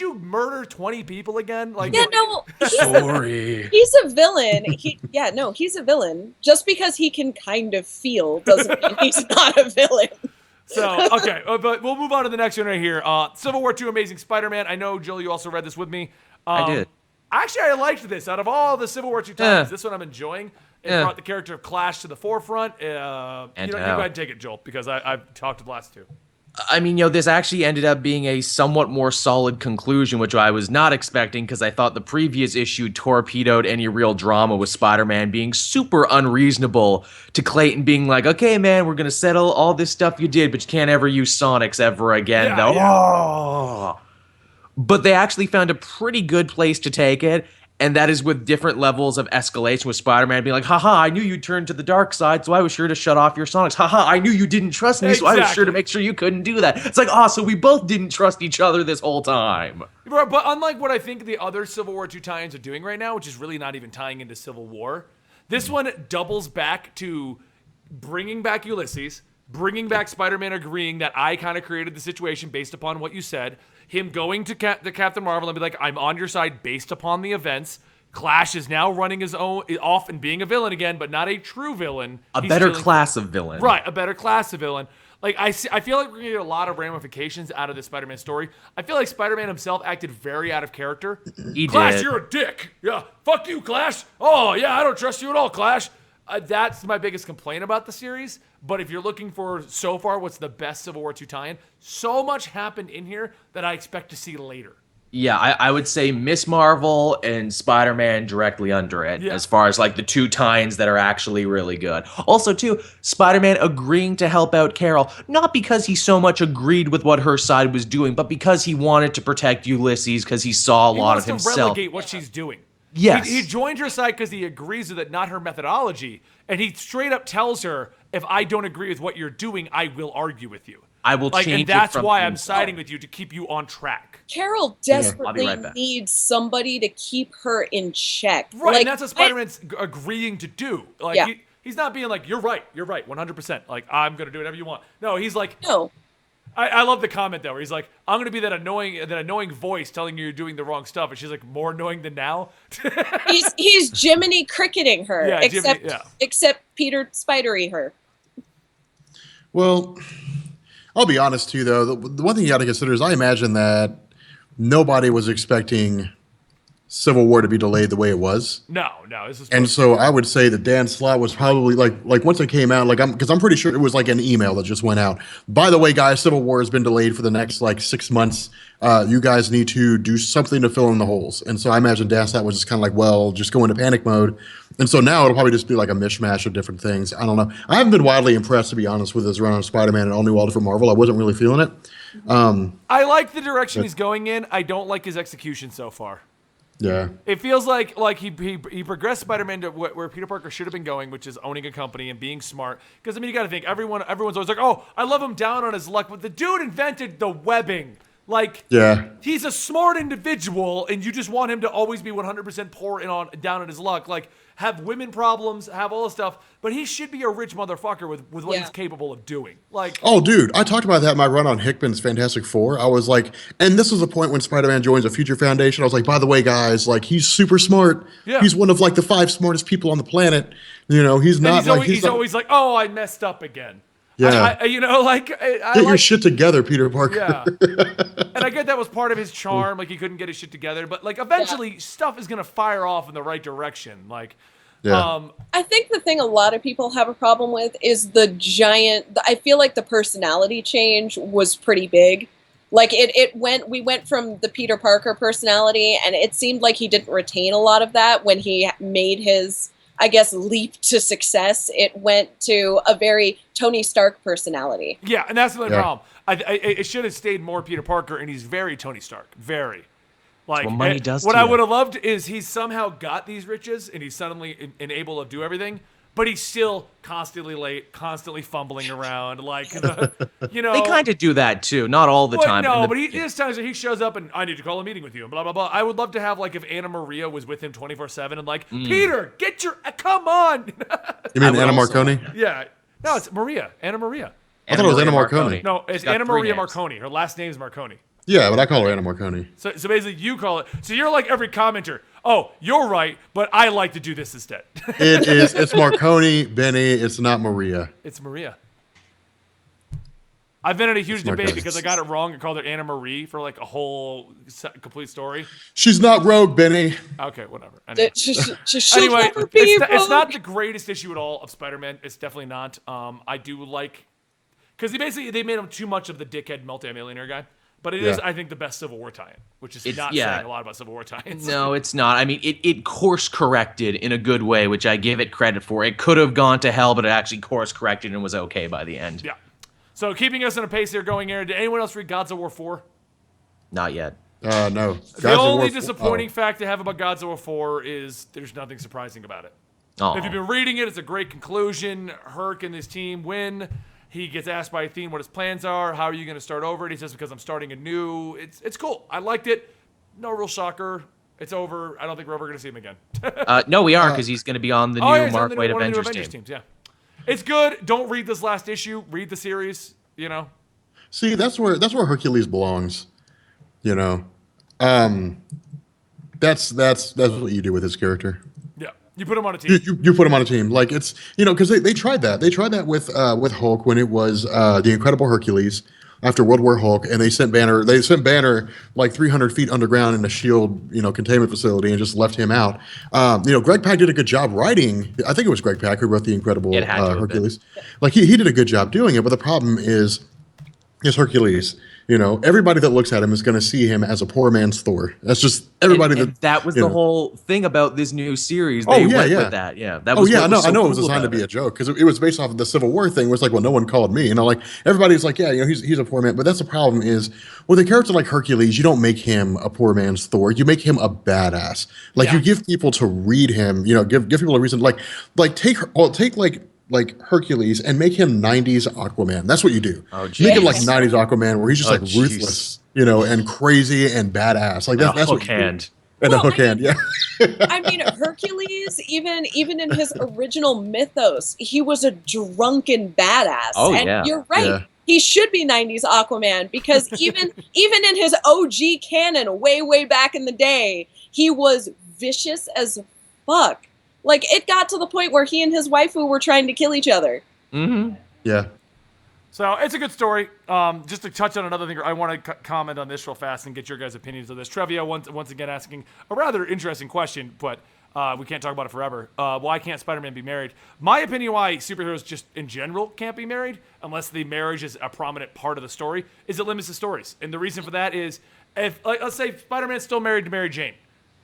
you murder 20 people again? Like, yeah, no. Sorry. He's a villain. He's a villain. Just because he can kind of feel doesn't mean he's not a villain. So, okay, but we'll move on to the next one right here. Civil War II Amazing Spider-Man. I know, Jill, you also read this with me. I did. Actually, I liked this. Out of all the Civil War II titles, this one I'm enjoying. It brought the character of Clash to the forefront. You go ahead and take it, Joel, because I've talked to the last two. I mean, this actually ended up being a somewhat more solid conclusion, which I was not expecting because I thought the previous issue torpedoed any real drama with Spider-Man being super unreasonable to Clayton being like, okay, man, we're going to settle all this stuff you did, but you can't ever use Sonics ever again, though. Yeah. Oh. But they actually found a pretty good place to take it, and that is with different levels of escalation with Spider-Man being like, haha, I knew you'd turn to the dark side, so I was sure to shut off your Sonics. Haha, I knew you didn't trust me, so I was sure to make sure you couldn't do that. It's like, so we both didn't trust each other this whole time. But unlike what I think the other Civil War II tie-ins are doing right now, which is really not even tying into Civil War, this one doubles back to bringing back Ulysses, bringing back Spider-Man agreeing that I kind of created the situation based upon what you said, him going to the Captain Marvel and be like, I'm on your side based upon the events, Clash is now running his own off and being a villain again, but not a true villain. A He's better stealing- class of villain. Right, a better class of villain. Like I feel like we're gonna get a lot of ramifications out of this Spider-Man story. I feel like Spider-Man himself acted very out of character. He Clash, did. you're a dick. Yeah, fuck you, Clash. Oh yeah, I don't trust you at all, Clash. That's my biggest complaint about the series. But if you're looking for so far what's the best Civil War II tie-in, so much happened in here that I expect to see later. Yeah, I would say Miss Marvel and Spider-Man directly under it, Yeah. as far as like the two tie-ins that are actually really good. Also, too, Spider-Man agreeing to help out Carol, not because he so much agreed with what her side was doing, but because he wanted to protect Ulysses because he saw a He lot wants of to himself. relegate what she's doing. Yes. He joined her side because he agrees with it, not her methodology. And he straight up tells her, if I don't agree with what you're doing, I will argue with you. I will change and it that's from why the I'm inside. siding with you to keep you on track. Carol I'll be desperately right back. needs somebody to keep her in check. Right, Like, and that's what Spider-Man's agreeing to do. Like, Yeah. he's not being like, you're right, 100%. Like, I'm going to do whatever you want. No, he's like, no. I love the comment, though, where he's like, I'm going to be that annoying voice telling you you're doing the wrong stuff. And she's like, more annoying than now? He's Jiminy cricketing her, Yeah, except Jiminy, yeah. except Peter Spidery her. Well, I'll be honest too, though. The one thing you got to consider is I imagine that nobody was expecting Civil War to be delayed the way it was. No, this is... And so I would say that Dan Slott was probably like once it came out, because I'm pretty sure it was like an email that just went out. By the way, guys, Civil War has been delayed for the next like 6 months. You guys need to do something to fill in the holes. And so I imagine Dan Slott was just kind of like, well, just go into panic mode. And so now it'll probably just be like a mishmash of different things. I don't know. I haven't been wildly impressed, to be honest, with his run on Spider-Man and all new, all different Marvel. I wasn't really feeling it. I like the direction he's going in. I don't like his execution so far. Yeah. It feels like he progressed Spider-Man to where Peter Parker should have been going, which is owning a company and being smart. Because I mean, you got to think everyone's always like, oh, I love him down on his luck, but the dude invented the webbing. Like, Yeah. he's a smart individual, and you just want him to always be 100% poor and down on his luck. Like, have women problems, have all this stuff, but he should be a rich motherfucker with what he's capable of doing. Like, Oh, dude, I talked about that in my run on Hickman's Fantastic Four. I was like, and this was the point when Spider-Man joins a Future Foundation. I was like, by the way, guys, like, he's super smart. Yeah. He's one of like the 5 smartest people on the planet. You know, he's and not he's always like, oh, I messed up again. Yeah. I Get your shit together, Peter Parker. Yeah. And I get that was part of his charm. Like, he couldn't get his shit together. But, like, eventually, stuff is going to fire off in the right direction. Like, Yeah. I think the thing a lot of people have a problem with is the giant. I feel like the personality change was pretty big. Like we went from the Peter Parker personality, and it seemed like he didn't retain a lot of that when he made his, I guess, leap to success. It went to a very Tony Stark personality. yeah, and that's the only Yeah. problem. It should have stayed more Peter Parker, and he's very Tony Stark. Very. Like, what money does what to I you. would have loved is he's somehow got these riches, and he's suddenly able to do everything, but he's still constantly late, constantly fumbling around. Like, you know. They kind of do that too, not all the But time. no, In the- but there's times that he shows up and I need to call a meeting with you and blah blah blah. I would love to have like if Anna Maria was with him 24/7 and like Peter, get your come on. You mean would Anna also- Marconi? Yeah, no, it's Maria, Anna Maria. I thought it was Anna Marconi. No, it's She's got Anna 3 Maria names. Marconi. Her last name is Marconi. Yeah, but I call her Anna Marconi. So basically, you call it. So you're like every commenter. Oh, you're right, but I like to do this instead. It's Marconi, Benny. It's not Maria. It's Maria. I've been in a huge debate Marconi. because I got it wrong and called her Anna Marie for like a whole complete story. She's not Rogue, Benny. Okay, whatever. Anyway. She'll Anyway, never be it's not Rogue. the greatest issue at all of Spider-Man. It's definitely not. I do like because they made him too much of the dickhead multi-millionaire guy. But it is, Yeah. I think, the best Civil War tie-in, which is It's- not yeah. saying a lot about Civil War tie-ins. No, it's not. I mean, it course corrected in a good way, which I give it credit for. It could have gone to hell, but it actually course corrected and was okay by the end. Yeah. So keeping us in a pace here going here. Did anyone else read Gods of War 4? Not yet. No. The only disappointing fact to have about Gods of War 4 is there's nothing surprising about it. Oh, If you've been reading it, it's a great conclusion. Herc and his team win. He gets asked by Athene what his plans are. How are you going to start over? And he says, because I'm starting anew. It's cool. I liked it. No real shocker. It's over. I don't think we're ever going to see him again. no, we are because he's going to be on the new yeah, he's on Mark the Waid one of the new Avengers team. teams. Yeah. It's good. Don't read this last issue. Read the series, you know. See, that's where Hercules belongs. You know, that's what you do with his character. Yeah, you put him on a team. You put him on a team. Like it's because they tried that. They tried that with Hulk when it was the Incredible Hercules after World War Hulk, and they sent Banner. They sent Banner like 300 feet underground in a shield containment facility and just left him out. Greg Pak did a good job writing. I think it was Greg Pak who wrote the Incredible Hercules. Like he did a good job doing it, but the problem is Hercules. Everybody that looks at him is going to see him as a poor man's Thor. That's just everybody. That was the whole thing about this new series. They went with that. Yeah. That was I know it was designed to be a joke because it was based off of the Civil War thing. Where it's like, well, no one called me. Like everybody's like, yeah, he's a poor man. But that's the problem is with a character like Hercules, you don't make him a poor man's Thor. You make him a badass. You give people to read him. Give people a reason. Take Hercules and make him 90s Aquaman. That's what you do. Oh, make him like 90s Aquaman where he's just ruthless, and crazy and badass. Like that's what hand. And a hook hand, yeah. I mean, Hercules, even in his original mythos, he was a drunken badass. Oh, and yeah. You're right. Yeah. He should be 90s Aquaman because even in his OG canon way back in the day, he was vicious as fuck. Like, it got to the point where he and his waifu were trying to kill each other. Mm-hmm. Yeah. So it's a good story. Just to touch on another thing, I want to comment on this real fast and get your guys' opinions of this. Trevia once again asking a rather interesting question, but we can't talk about it forever. Why can't Spider-Man be married? My opinion why superheroes just in general can't be married, unless the marriage is a prominent part of the story, is it limits the stories. And the reason for that is, if let's say Spider-Man's still married to Mary Jane,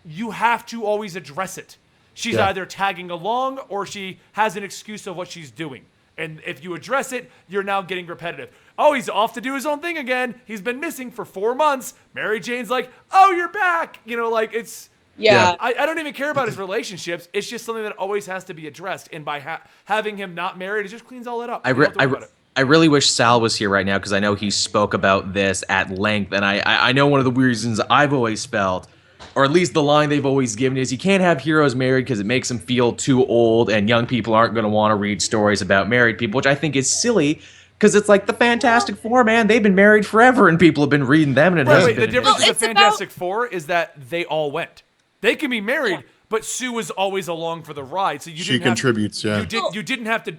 you have to always address it. She's either tagging along or she has an excuse of what she's doing. And if you address it, you're now getting repetitive. Oh, he's off to do his own thing again. He's been missing for 4 months. Mary Jane's like, oh, you're back. It's... Yeah. I don't even care about his relationships. It's just something that always has to be addressed. And by having him not married, it just cleans all that up. I really wish Sal was here right now because I know he spoke about this at length. And I know one of the reasons I've always felt, or at least the line they've always given, is you can't have heroes married because it makes them feel too old and young people aren't going to want to read stories about married people, which I think is silly because it's like the Fantastic Four, man. They've been married forever and people have been reading them. And The difference with the Fantastic Four is that they all went. They can be married, but Sue was always along for the ride. So she contributes, You didn't have to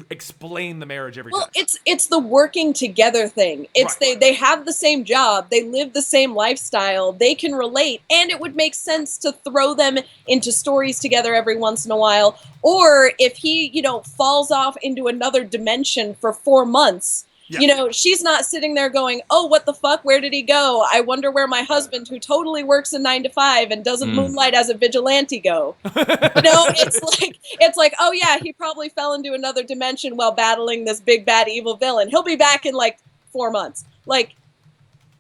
explain the marriage every time. Well, it's the working together thing. It's they have the same job, they live the same lifestyle, they can relate, and it would make sense to throw them into stories together every once in a while. Or if he, falls off into another dimension for 4 months, she's not sitting there going, oh, what the fuck? Where did he go? I wonder where my husband, who totally works a 9 to 5 and doesn't moonlight as a vigilante, go. It's like, oh yeah, he probably fell into another dimension while battling this big bad evil villain. He'll be back in 4 months. Like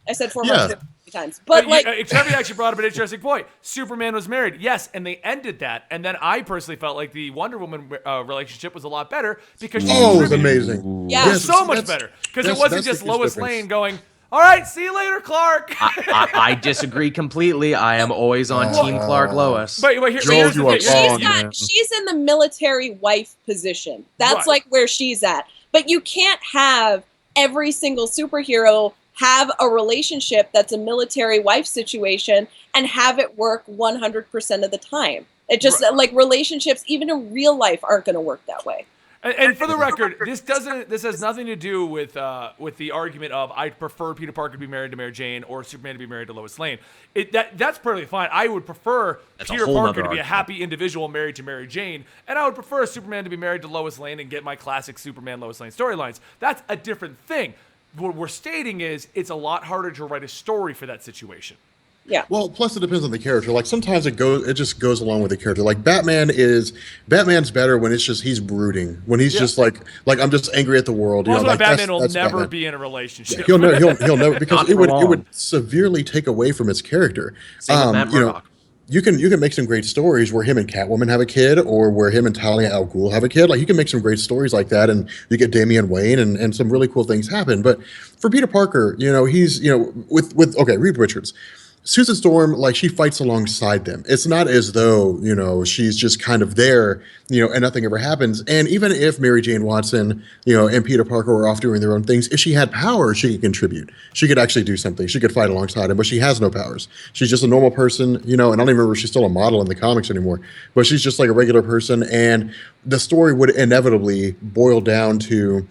I said, 4 months. Times. But Trevor actually brought up an interesting point. Superman was married, yes, and they ended that. And then I personally felt like the Wonder Woman relationship was a lot better because she it was amazing. Yeah, it was so much better because it wasn't just Lois Lane going, "All right, see you later, Clark." I disagree completely. I am always on Team Clark Lois. But here's the thing. She's in the military wife position. That's where she's at. But you can't have every single superhero have a relationship that's a military wife situation and have it work 100% of the time. It just relationships, even in real life, aren't going to work that way. And for the record, this has nothing to do with the argument of I prefer Peter Parker to be married to Mary Jane or Superman to be married to Lois Lane. That's perfectly fine. I would prefer Peter Parker to be a happy individual married to Mary Jane, and I would prefer Superman to be married to Lois Lane and get my classic Superman Lois Lane storylines. That's a different thing. What we're stating is it's a lot harder to write a story for that situation. Yeah. Well, plus it depends on the character. Like sometimes it just goes along with the character. Like Batman's better when it's just he's brooding. When he's just like I'm just angry at the world. Also, Batman will never be in a relationship. Yeah, he'll never because it would severely take away from his character. Same with Matt Murdock. You can make some great stories where him and Catwoman have a kid, or where him and Talia al Ghul have a kid. Like you can make some great stories like that, and you get Damian Wayne, and some really cool things happen. But for Peter Parker, he's with Reed Richards. Susan Storm, like, she fights alongside them. It's not as though, she's just kind of there, and nothing ever happens. And even if Mary Jane Watson, and Peter Parker were off doing their own things, if she had power, she could contribute. She could actually do something. She could fight alongside him, but she has no powers. She's just a normal person, and I don't even remember if she's still a model in the comics anymore, but she's just like a regular person. And the story would inevitably boil down to,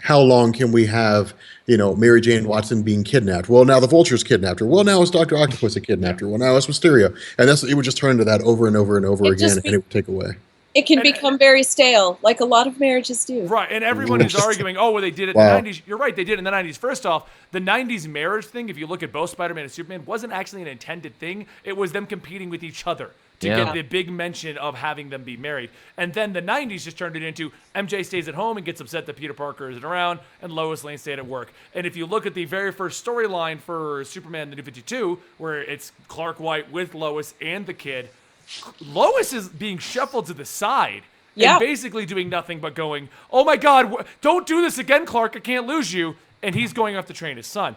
how long can we have, Mary Jane Watson being kidnapped? Well, now the Vulture's kidnapped her. Well, now it's Dr. Octopus that kidnapped her. Well, now it's Mysterio. And it would just turn into that over and over and over again, and it would take away. It can become very stale, like a lot of marriages do. Right, and everyone is arguing, well, they did it in the 90s. You're right, they did it in the 90s. First off, the 90s marriage thing, if you look at both Spider-Man and Superman, wasn't actually an intended thing. It was them competing with each other to get the big mention of having them be married. And then the 90s just turned it into MJ stays at home and gets upset that Peter Parker isn't around, and Lois Lane stayed at work. And if you look at the very first storyline for Superman the New 52, where it's Clark White with Lois and the kid, Lois is being shuffled to the side and basically doing nothing but going, oh my God, don't do this again, Clark, I can't lose you. And he's going off to train his son.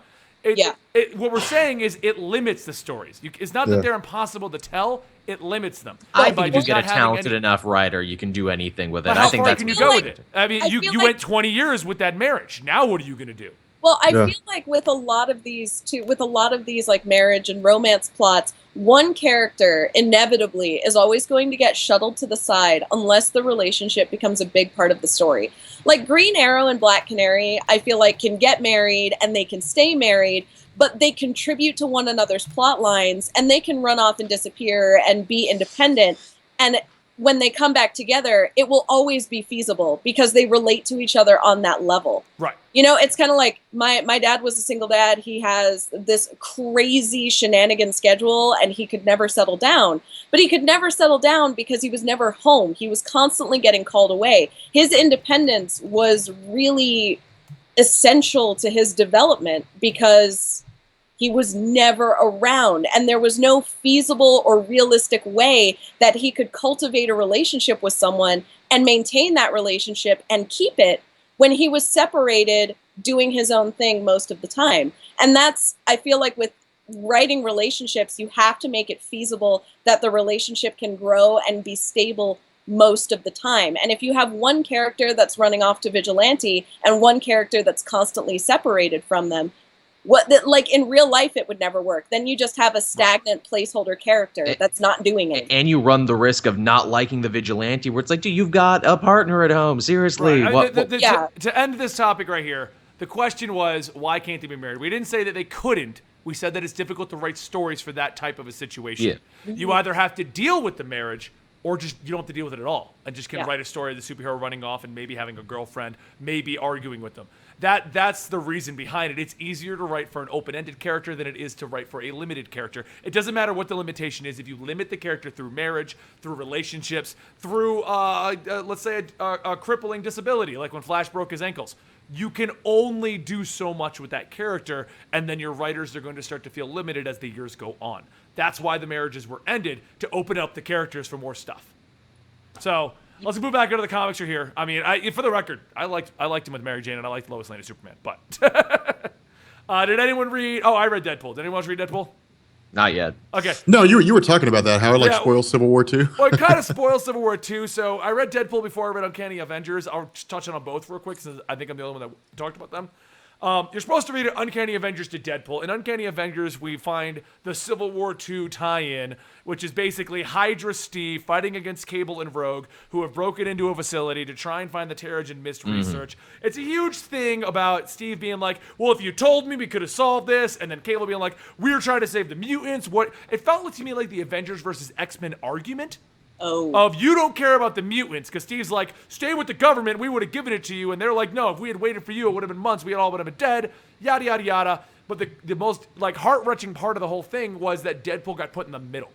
What we're saying is it limits the stories. It's not that they're impossible to tell. It limits them. I think if you get a talented enough writer, you can do anything with it. But how I think far that's can you go with it? I mean, you went 20 years with that marriage. Now what are you going to do? Well, I feel like with a lot of these like marriage and romance plots, one character inevitably is always going to get shuttled to the side unless the relationship becomes a big part of the story. Like Green Arrow and Black Canary, I feel like can get married and they can stay married, but they contribute to one another's plot lines and they can run off and disappear and be independent. And when they come back together, it will always be feasible because they relate to each other on that level. Right. It's kind of like my dad was a single dad. He has this crazy shenanigan schedule and he could never settle down. But he could never settle down because he was never home. He was constantly getting called away. His independence was really essential to his development because he was never around, and there was no feasible or realistic way that he could cultivate a relationship with someone and maintain that relationship and keep it when he was separated doing his own thing most of the time. And that's, I feel like with writing relationships, you have to make it feasible that the relationship can grow and be stable most of the time. And if you have one character that's running off to vigilante and one character that's constantly separated from them, like in real life, it would never work. Then you just have a stagnant placeholder character that's not doing it. And you run the risk of not liking the vigilante, where it's like, dude, you've got a partner at home. Seriously. Right. To end this topic right here, the question was, why can't they be married? We didn't say that they couldn't. We said that it's difficult to write stories for that type of a situation. Yeah. You either have to deal with the marriage or just you don't have to deal with it at all and just can write a story of the superhero running off and maybe having a girlfriend, maybe arguing with them. That's the reason behind it. It's easier to write for an open-ended character than it is to write for a limited character. It doesn't matter what the limitation is. If you limit the character through marriage, through relationships, through, let's say, a crippling disability, like when Flash broke his ankles, you can only do so much with that character, and then your writers are going to start to feel limited as the years go on. That's why the marriages were ended, to open up the characters for more stuff. So let's move back into the comics here. I mean, for the record, I liked him with Mary Jane, and I liked Lois Lane as Superman. But did anyone read? Oh, I read Deadpool. Did anyone else read Deadpool? Not yet. Okay. No, you were talking about that. How it spoils Civil War 2. Well, it kind of spoils Civil War 2. So I read Deadpool before I read Uncanny Avengers. I'll just touch on both real quick since I think I'm the only one that talked about them. You're supposed to read Uncanny Avengers to Deadpool. In Uncanny Avengers, we find the Civil War II tie-in, which is basically Hydra Steve fighting against Cable and Rogue, who have broken into a facility to try and find the Terrigen Mist research. It's a huge thing about Steve being like, well, if you told me, we could have solved this, and then Cable being like, we're trying to save the mutants. It felt to me like the Avengers versus X-Men argument. Of you don't care about the mutants, because Steve's like, stay with the government, we would have given it to you, and they're like, no, if we had waited for you, it would have been months, we all would have been dead, yada yada yada. But the most heart-wrenching part of the whole thing was that Deadpool got put in the middle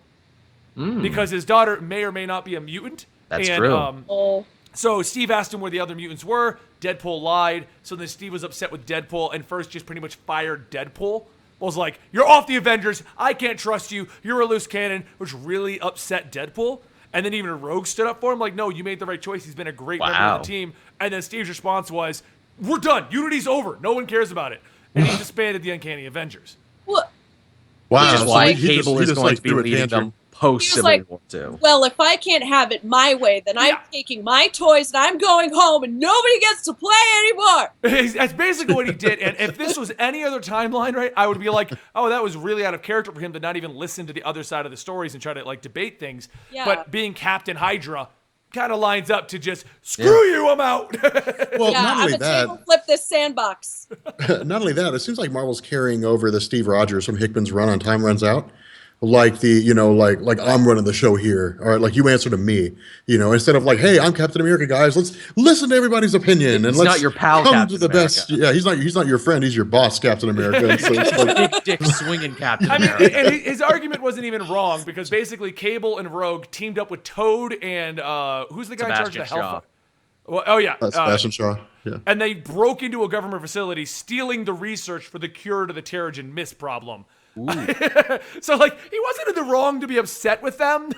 because his daughter may or may not be a mutant. That's true. So Steve asked him where the other mutants were. Deadpool lied. So then Steve was upset with Deadpool and first just pretty much fired Deadpool. Was like, you're off the Avengers. I can't trust you. You're a loose cannon, which really upset Deadpool. And then even Rogue stood up for him, like, no, you made the right choice. He's been a great member of the team. And then Steve's response was, we're done. Unity's over. No one cares about it. And he disbanded the Uncanny Avengers. Well, Wow. Which is so why he just- Cable he is just, going like, to be threw a leading tantrum. them post He was Civil like, War 2. Well, if I can't have it my way, then I'm Yeah. taking my toys and I'm going home and nobody gets to play anymore. That's basically what he did. And if this was any other timeline, right, I would be like, oh, that was really out of character for him to not even listen to the other side of the stories and try to like debate things. Yeah. But being Captain Hydra kind of lines up to just screw you, I'm out. Well, Yeah, not I'm only a that, table flip this sandbox. not only that, it seems like Marvel's carrying over the Steve Rogers from Hickman's run on Time Runs Out. Like like I'm running the show here, all right? Like you answer to me, instead of like, hey, I'm Captain America, guys. Let's listen to everybody's opinion and He's let's not your pal, come Captain to the best. America. Yeah, he's not your friend. He's your boss, Captain America. And so it's like, Big dick swinging Captain I mean, America. and his argument wasn't even wrong because basically Cable and Rogue teamed up with Toad and who's the guy in charge of the Sebastian Shaw. Hellfire? Well, oh yeah, Sebastian Shaw. Yeah. and they broke into a government facility, stealing the research for the cure to the Terrigen Mist problem. So like he wasn't in the wrong to be upset with them.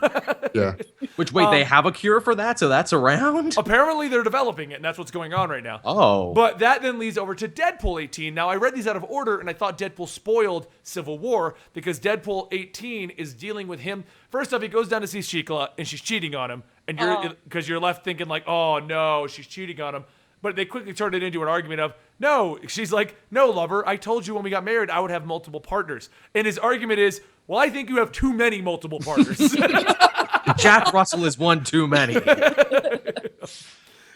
Yeah. Which, wait, they have a cure for that? So that's around? Apparently they're developing it, and that's what's going on right now. Oh. But that then leads over to Deadpool 18. Now, I read these out of order, and I thought Deadpool spoiled Civil War because Deadpool 18 is dealing with him. First off, he goes down to see Shikla, and she's cheating on him. And you're left thinking, like, oh, no, she's cheating on him. But they quickly turned it into an argument of, no. She's like, no, lover, I told you when we got married I would have multiple partners. And his argument is, well, I think you have too many multiple partners. Jack Russell is one too many.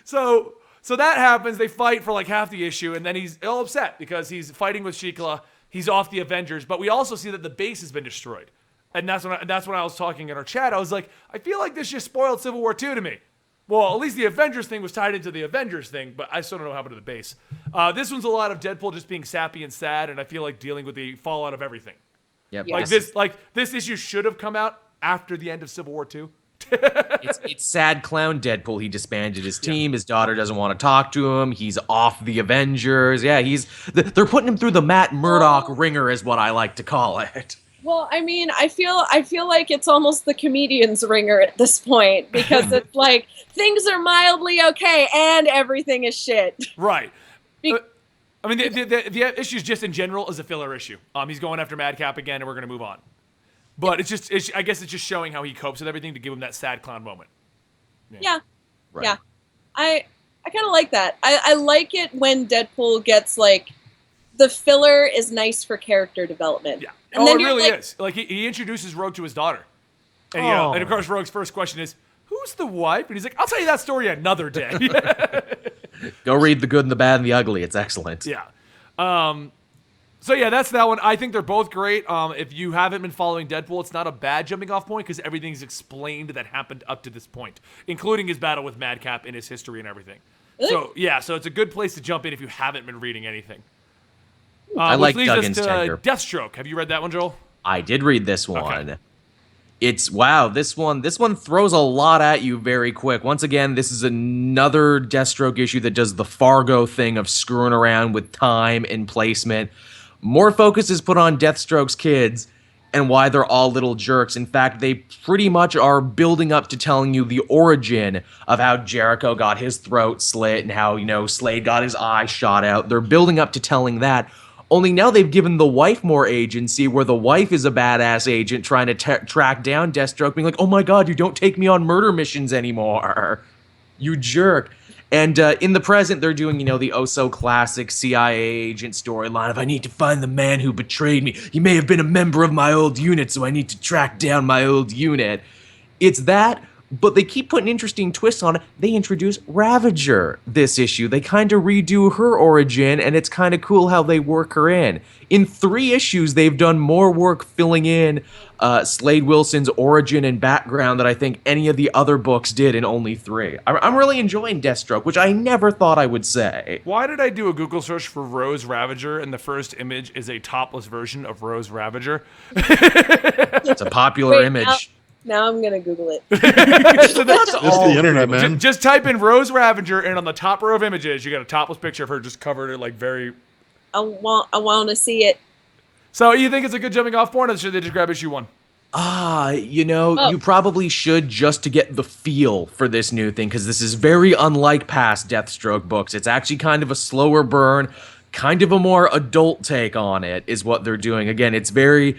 So that happens. They fight for like half the issue, and then he's all upset because he's fighting with Shikla. He's off the Avengers, but we also see that the base has been destroyed. And that's when I was talking in our chat. I was like, I feel like this just spoiled Civil War 2 to me. Well, at least the Avengers thing was tied into the Avengers thing, but I still don't know what happened to the base. This one's a lot of Deadpool just being sappy and sad, and I feel like dealing with the fallout of everything. Yep. Yeah. This issue should have come out after the end of Civil War 2. It's sad clown Deadpool. He disbanded his team. His daughter doesn't want to talk to him. He's off the Avengers. Yeah, they're putting him through the Matt Murdock ringer, is what I like to call it. Well, I mean, I feel like it's almost the comedian's ringer at this point because it's like things are mildly okay and everything is shit. Right. Be- I mean, the issue's just in general is a filler issue. He's going after Madcap again, and we're going to move on. But I guess it's just showing how he copes with everything to give him that sad clown moment. Yeah. Right. Yeah. I kind of like that. I like it when Deadpool gets like the filler is nice for character development. Yeah. And then it you're really like, is. Like he introduces Rogue to his daughter, and Oh. and of course Rogue's first question is, "Who's the wife?" And he's like, "I'll tell you that story another day." Go read The Good and the Bad and the Ugly. It's excellent. Yeah. So yeah, that's that one. I think they're both great. If you haven't been following Deadpool, it's not a bad jumping off point because everything's explained that happened up to this point, including his battle with Madcap and his history and everything. Really? So yeah, so it's a good place to jump in if you haven't been reading anything. I Which like leads us Duggan's to Tender. Deathstroke. Have you read that one, Joel? I did read this one. Okay. It's wow, this one throws a lot at you very quick. Once again, this is another Deathstroke issue that does the Fargo thing of screwing around with time and placement. More focus is put on Deathstroke's kids and why they're all little jerks. In fact, they pretty much are building up to telling you the origin of how Jericho got his throat slit and how, Slade got his eye shot out. They're building up to telling that. Only now they've given the wife more agency, where the wife is a badass agent trying to track down Deathstroke, being like, oh my god, you don't take me on murder missions anymore. You jerk. And in the present, they're doing, the oh-so-classic CIA agent storyline of, I need to find the man who betrayed me. He may have been a member of my old unit, so I need to track down my old unit. It's that, but they keep putting interesting twists on it. They introduce Ravager this issue. They kind of redo her origin, and it's kind of cool how they work her in. In 3 issues, they've done more work filling in Slade Wilson's origin and background than I think any of the other books did in only 3. I'm really enjoying Deathstroke, which I never thought I would say. Why did I do a Google search for Rose Ravager and the first image is a topless version of Rose Ravager? It's a popular Wait, image. now I'm gonna Google it. So that's It's the internet, man. Just type in Rose Ravager, and on the top row of images, you got a topless picture of her just covered in like very. I want to see it. So you think it's a good jumping off point, or should they just grab issue 1? You probably should, just to get the feel for this new thing, because this is very unlike past Deathstroke books. It's actually kind of a slower burn, kind of a more adult take on it is what they're doing. Again, it's very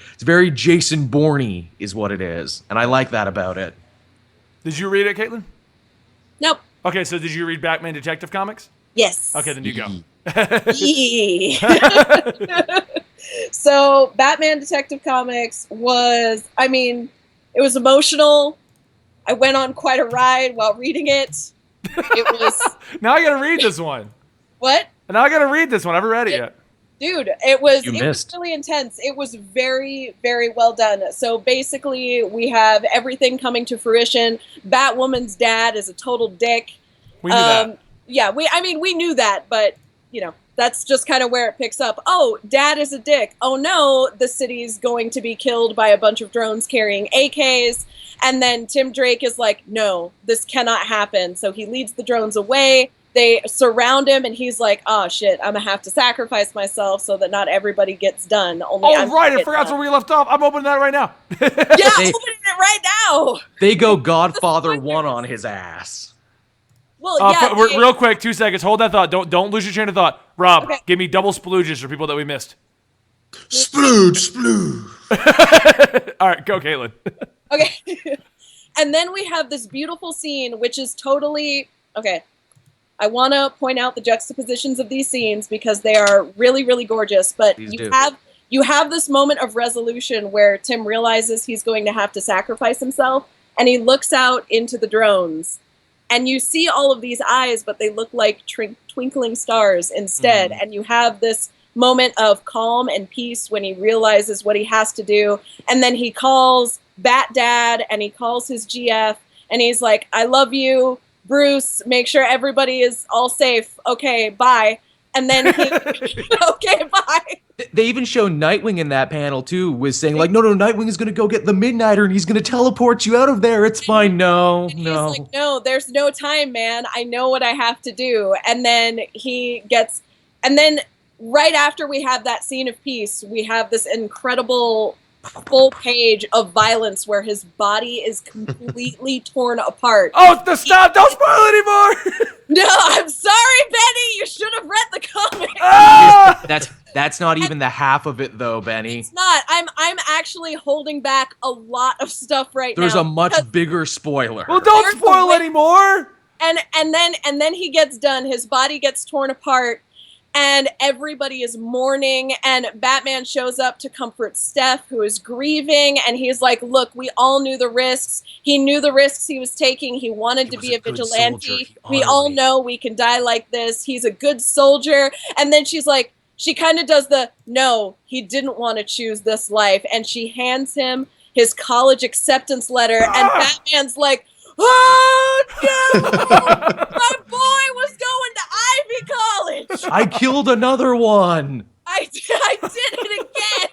Jason Bourne-y is what it is, and I like that about it. Did you read it, Caitlin? Nope. Okay, so did you read Batman Detective Comics? Yes. Okay, then you go. Yee. So Batman Detective Comics was, I mean, it was emotional. I went on quite a ride while reading it. It was Now I gotta read this one. what? Now I gotta read this one. I haven't read it yet. Dude, it was missed. really intense. It was very, very well done. So basically, we have everything coming to fruition. Batwoman's dad is a total dick. We knew that. Yeah, we knew that, but you know, that's just kind of where it picks up. Oh, dad is a dick. Oh no, the city's going to be killed by a bunch of drones carrying AKs. And then Tim Drake is like, no, this cannot happen. So he leads the drones away. They surround him, and he's like, oh shit, I'm gonna have to sacrifice myself so that not everybody gets done. Only Oh, right, I forgot where we left off. I'm opening that right now. Yeah, They- opening it right now. They go Godfather 1 on his ass. Well, yeah. Real quick, 2 seconds. Hold that thought. Don't lose your train of thought. Rob, Okay. give me double splooges for people that we missed. Splooge, splooge. All right, go, Caitlin. Okay. And then we have this beautiful scene, which is totally okay. I want to point out the juxtapositions of these scenes because they are really, really gorgeous. But Please you do. have this moment of resolution where Tim realizes he's going to have to sacrifice himself, and he looks out into the drones, and you see all of these eyes, but they look like twinkling stars instead. And you have this moment of calm and peace when he realizes what he has to do, and then he calls Bat Dad and he calls his GF, and he's like, "I love you, Bruce, make sure everybody is all safe. Okay, bye." And then he, okay, bye. They even show Nightwing in that panel too, was saying like, no, Nightwing is gonna go get the Midnighter and he's gonna teleport you out of there. It's fine. No. He's like, no, there's no time, man. I know what I have to do. And then and then right after we have that scene of peace, we have this incredible full page of violence where his body is completely torn apart. Oh, stop! Don't spoil anymore. No, I'm sorry, Benny. You should have read the comic. Ah! That's not even the half of it though, Benny. It's not. I'm actually holding back a lot of stuff right There's now. a much bigger spoiler. Well, don't There's spoil a way- anymore. And then he gets done. His body gets torn apart, and everybody is mourning. And Batman shows up to comfort Steph, who is grieving. And he's like, "Look, we all knew the risks. He knew the risks he was taking. He wanted to was be a a good vigilante. soldier. He We honored all me." know we can die like this. He's a good soldier." And then she's like, she kind of does the, no, he didn't want to choose this life. And she hands him his college acceptance letter. And Batman's like, oh, no! My boy was going to Ivy College! I killed another one. I did it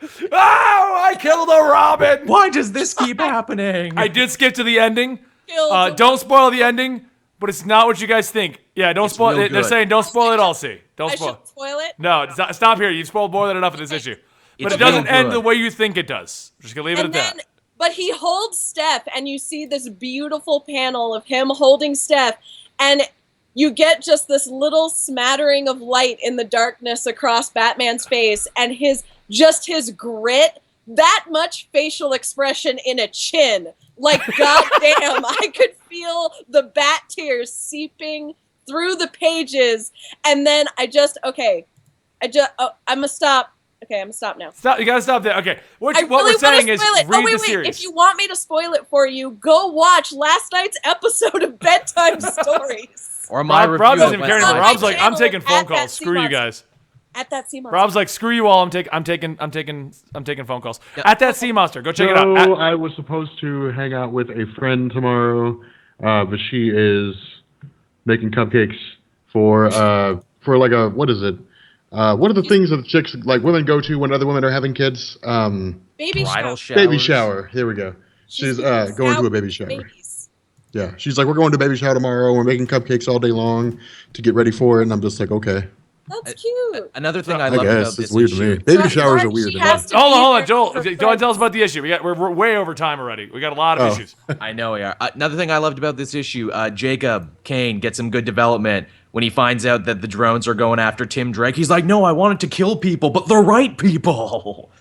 again! Oh, I killed a Robin. Why does this keep happening? I did skip to the ending. Killed Don't spoil the ending, but it's not what you guys think. Yeah, don't spoil real it. They're good. saying don't spoil it all, see. Don't I spoil. should spoil it? No, stop here. You've spoiled more than enough of this issue. But It's it doesn't real end good. the way you think it does. I'm just going to leave it And at then, that. but he holds Steph, and you see this beautiful panel of him holding Steph, and you get just this little smattering of light in the darkness across Batman's face, and his grit, that much facial expression in a chin. Like, goddamn, I could feel the bat tears seeping through the pages, and then I'm gonna stop. Okay, I'm gonna stop now. Stop. You got to stop there. Okay. What I we're really saying want to is spoil it. read Oh, wait. the series. If you want me to spoil it for you, go watch last night's episode of Bedtime Stories. Or my Rob review doesn't of even care West anymore. Side. Rob's like, I'm channel taking phone at that calls. Screw you CMOS. guys. At that sea monster. Rob's like, screw you all. I'm taking phone calls. At that sea monster. Go check it So out. I was supposed to hang out with a friend tomorrow, but she is making cupcakes for like a, what is it? What are the things that chicks, like women, go to when other women are having kids? Baby Bridal shower. showers. Baby shower. Here we go. She's going to a baby shower. Babies. Yeah, she's like, we're going to a baby shower tomorrow. We're making cupcakes all day long to get ready for it. And I'm just like, okay. That's cute. Another thing I I love about guess this it's weird to issue. me. Baby So showers are Mark, weird she to me. has to Hold be on, there Joel. for Go and tell us friends. about the issue. We're way over time already. We got a lot of issues. I know we are. Another thing I loved about this issue, Jacob Kane gets some good development. when he finds out that the drones are going after Tim Drake, he's like, no, I wanted to kill people, but the right people.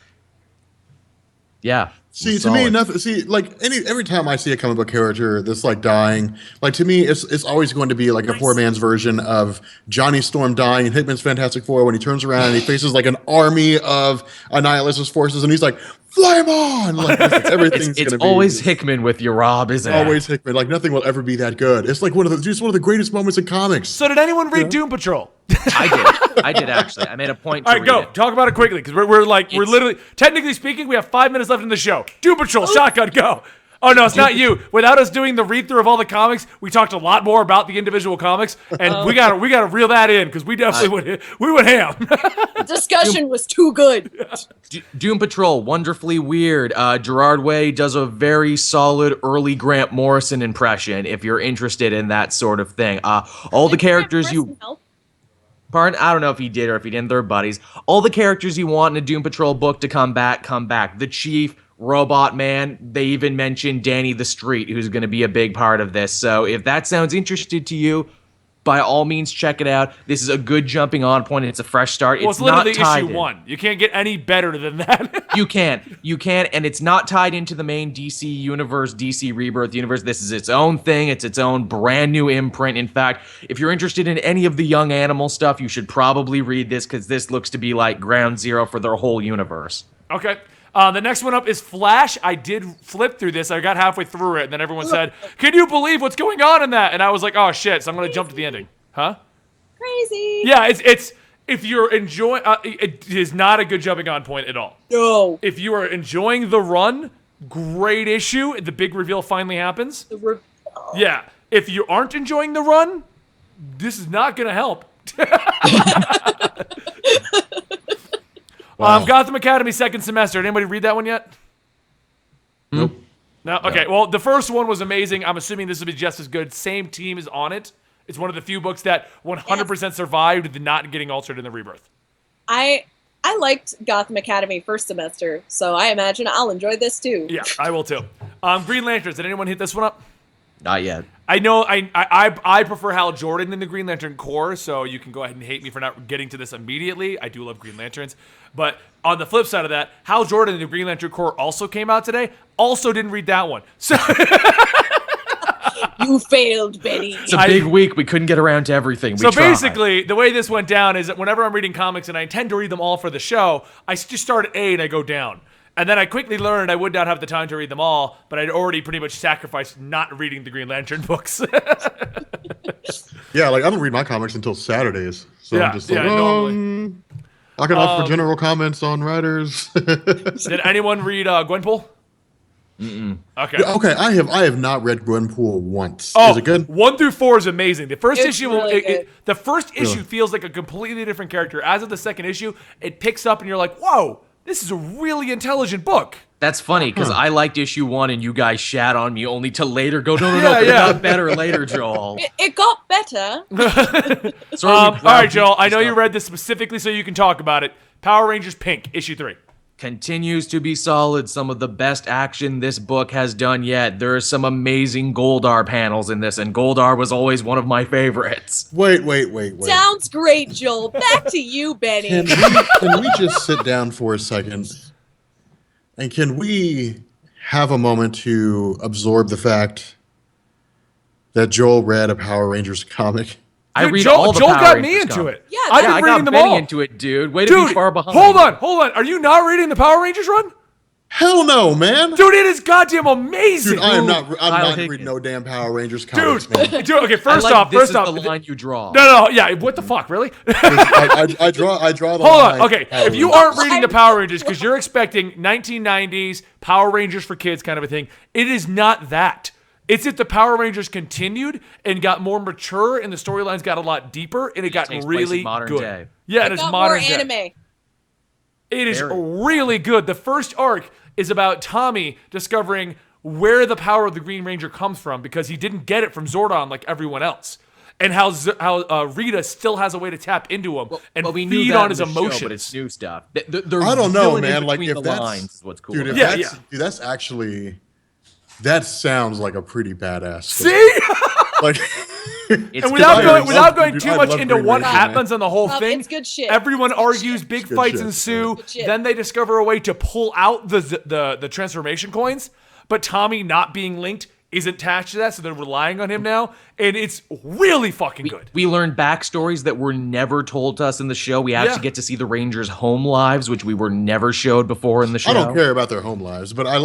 Yeah. See, to me, nothing. See, like every time I see a comic book character that's like dying, like to me, it's always going to be like a poor man's version of Johnny Storm dying in Hickman's Fantastic Four when he turns around and he faces like an army of Annihilation's forces, and he's like, "Flame on!" Like everything's it's gonna be always Hickman with you, Rob, isn't it? always Hickman. Like nothing will ever be that good. It's like one of the greatest moments in comics. So did anyone read Doom Patrol? I did actually. I made a point to All right, read go. it. Talk about it quickly, because we're literally, technically speaking, we have 5 minutes left in the show. Doom Patrol, shotgun, go. Oh, no, it's not you. Without us doing the read-through of all the comics, we talked a lot more about the individual comics, and we gotta reel that in, because we definitely went ham. The discussion was too good. Doom Patrol, wonderfully weird. Gerard Way does a very solid early Grant Morrison impression, if you're interested in that sort of thing. All the characters you... Pardon? I don't know if he did or if he didn't. They're buddies. All the characters you want in a Doom Patrol book to come back, come back. The Chief, Robot Man, they even mentioned Danny the Street, who's going to be a big part of this. So if that sounds interesting to you, by all means, check it out. This is a good jumping on point. It's a fresh start. Well, it's not literally tied issue in. 1. You can't get any better than that. You can, and it's not tied into the main DC universe, DC Rebirth universe. This is its own thing. It's its own brand new imprint. In fact, if you're interested in any of the Young Animal stuff, you should probably read this, because this looks to be like ground zero for their whole universe. Okay. The next one up is Flash. I did flip through this. I got halfway through it, and then everyone said, "Can you believe what's going on in that?" And I was like, "Oh shit!" So I'm gonna jump to the ending. Huh? Crazy. Yeah, it's if you're enjoying, it is not a good jumping on point at all. No. If you are enjoying the run, great issue. The big reveal finally happens. Yeah. If you aren't enjoying the run, this is not gonna help. Wow. Gotham Academy second semester. Did anybody read that one yet? Nope. No? Okay, well, the first one was amazing. I'm assuming this will be just as good. Same team is on it. It's one of the few books that 100% survived the not getting altered in the Rebirth. I liked Gotham Academy first semester, so I imagine I'll enjoy this too. Yeah, I will too. Green Lanterns. Did anyone hit this one up? Not yet. I know I prefer Hal Jordan in the Green Lantern Corps, so you can go ahead and hate me for not getting to this immediately. I do love Green Lanterns. But on the flip side of that, Hal Jordan in the Green Lantern Corps also came out today. Also didn't read that one. So You failed, Benny. It's a big week. We couldn't get around to everything. So basically, the way this went down is that whenever I'm reading comics and I intend to read them all for the show, I just start at A and I go down. And then I quickly learned I would not have the time to read them all, but I'd already pretty much sacrificed not reading the Green Lantern books. Yeah, like I don't read my comics until Saturdays, so Yeah, I'm just yeah, like, normally. I can offer general comments on writers. Did anyone read Gwenpool? Okay. Okay, I have not read Gwenpool once. Oh, Is it good? 1 through 4 is amazing. The first It's issue, really good. the first issue feels like a completely different character. As of the second issue, it picks up and you're like, whoa, this is a really intelligent book. That's funny, because I liked issue 1 and you guys shat on me, only to later go, no, Yeah, it yeah. got better later, Joel. It got better. All right, Joel, I know you read this specifically so you can talk about it. Power Rangers Pink, issue 3. Continues to be solid. Some of the best action this book has done yet. There are some amazing Goldar panels in this, and Goldar was always one of my favorites. Wait. Sounds great, Joel. Back to you, Benny. Can we just sit down for a second? And can we have a moment to absorb the fact that Joel read a Power Rangers comic? I Dude, read Joel, all the Joel Power got Rangers me into comics. it. Yeah, I've Yeah, been I reading got them Benny all. into it, dude. Way to be far behind. Hold on. Are you not reading the Power Rangers run? Hell no, man. Dude, it is goddamn amazing. Dude, I'm not Kyle reading Higgins. no damn Power Rangers comics, Dude, man. okay, I first like off, this is the line you draw. No, yeah, what the fuck, really? I draw the Hold line. on, okay, if you aren't reading the Power Rangers because you're expecting 1990s Power Rangers for kids kind of a thing, it is not that. It's that the Power Rangers continued and got more mature and the storylines got a lot deeper and it got takes place really in modern good. day. Yeah, it is got modern more day. anime. It is Very. really good. The first arc is about Tommy discovering where the power of the Green Ranger comes from because he didn't get it from Zordon like everyone else. And how Rita still has a way to tap into him and we knew feed that on in his the show, emotions. but it's new stuff. I don't know, man. Like between if the that's lines is what's cool. dude, if about it. Yeah, that's, dude, that's actually that sounds like a pretty badass. See? Like It's And without good. going Dude, too I much love into Green what Ranger, happens on the whole Rob, thing, it's good shit. everyone It's good argues, shit. big good fights shit. ensue. Good shit. Then they discover a way to pull out the transformation coins, but Tommy not being linked isn't attached to that, so they're relying on him now, and it's really fucking good. We learned backstories that were never told to us in the show. We actually get to see the Rangers' home lives, which we were never showed before in the show. I don't care about their home lives, but I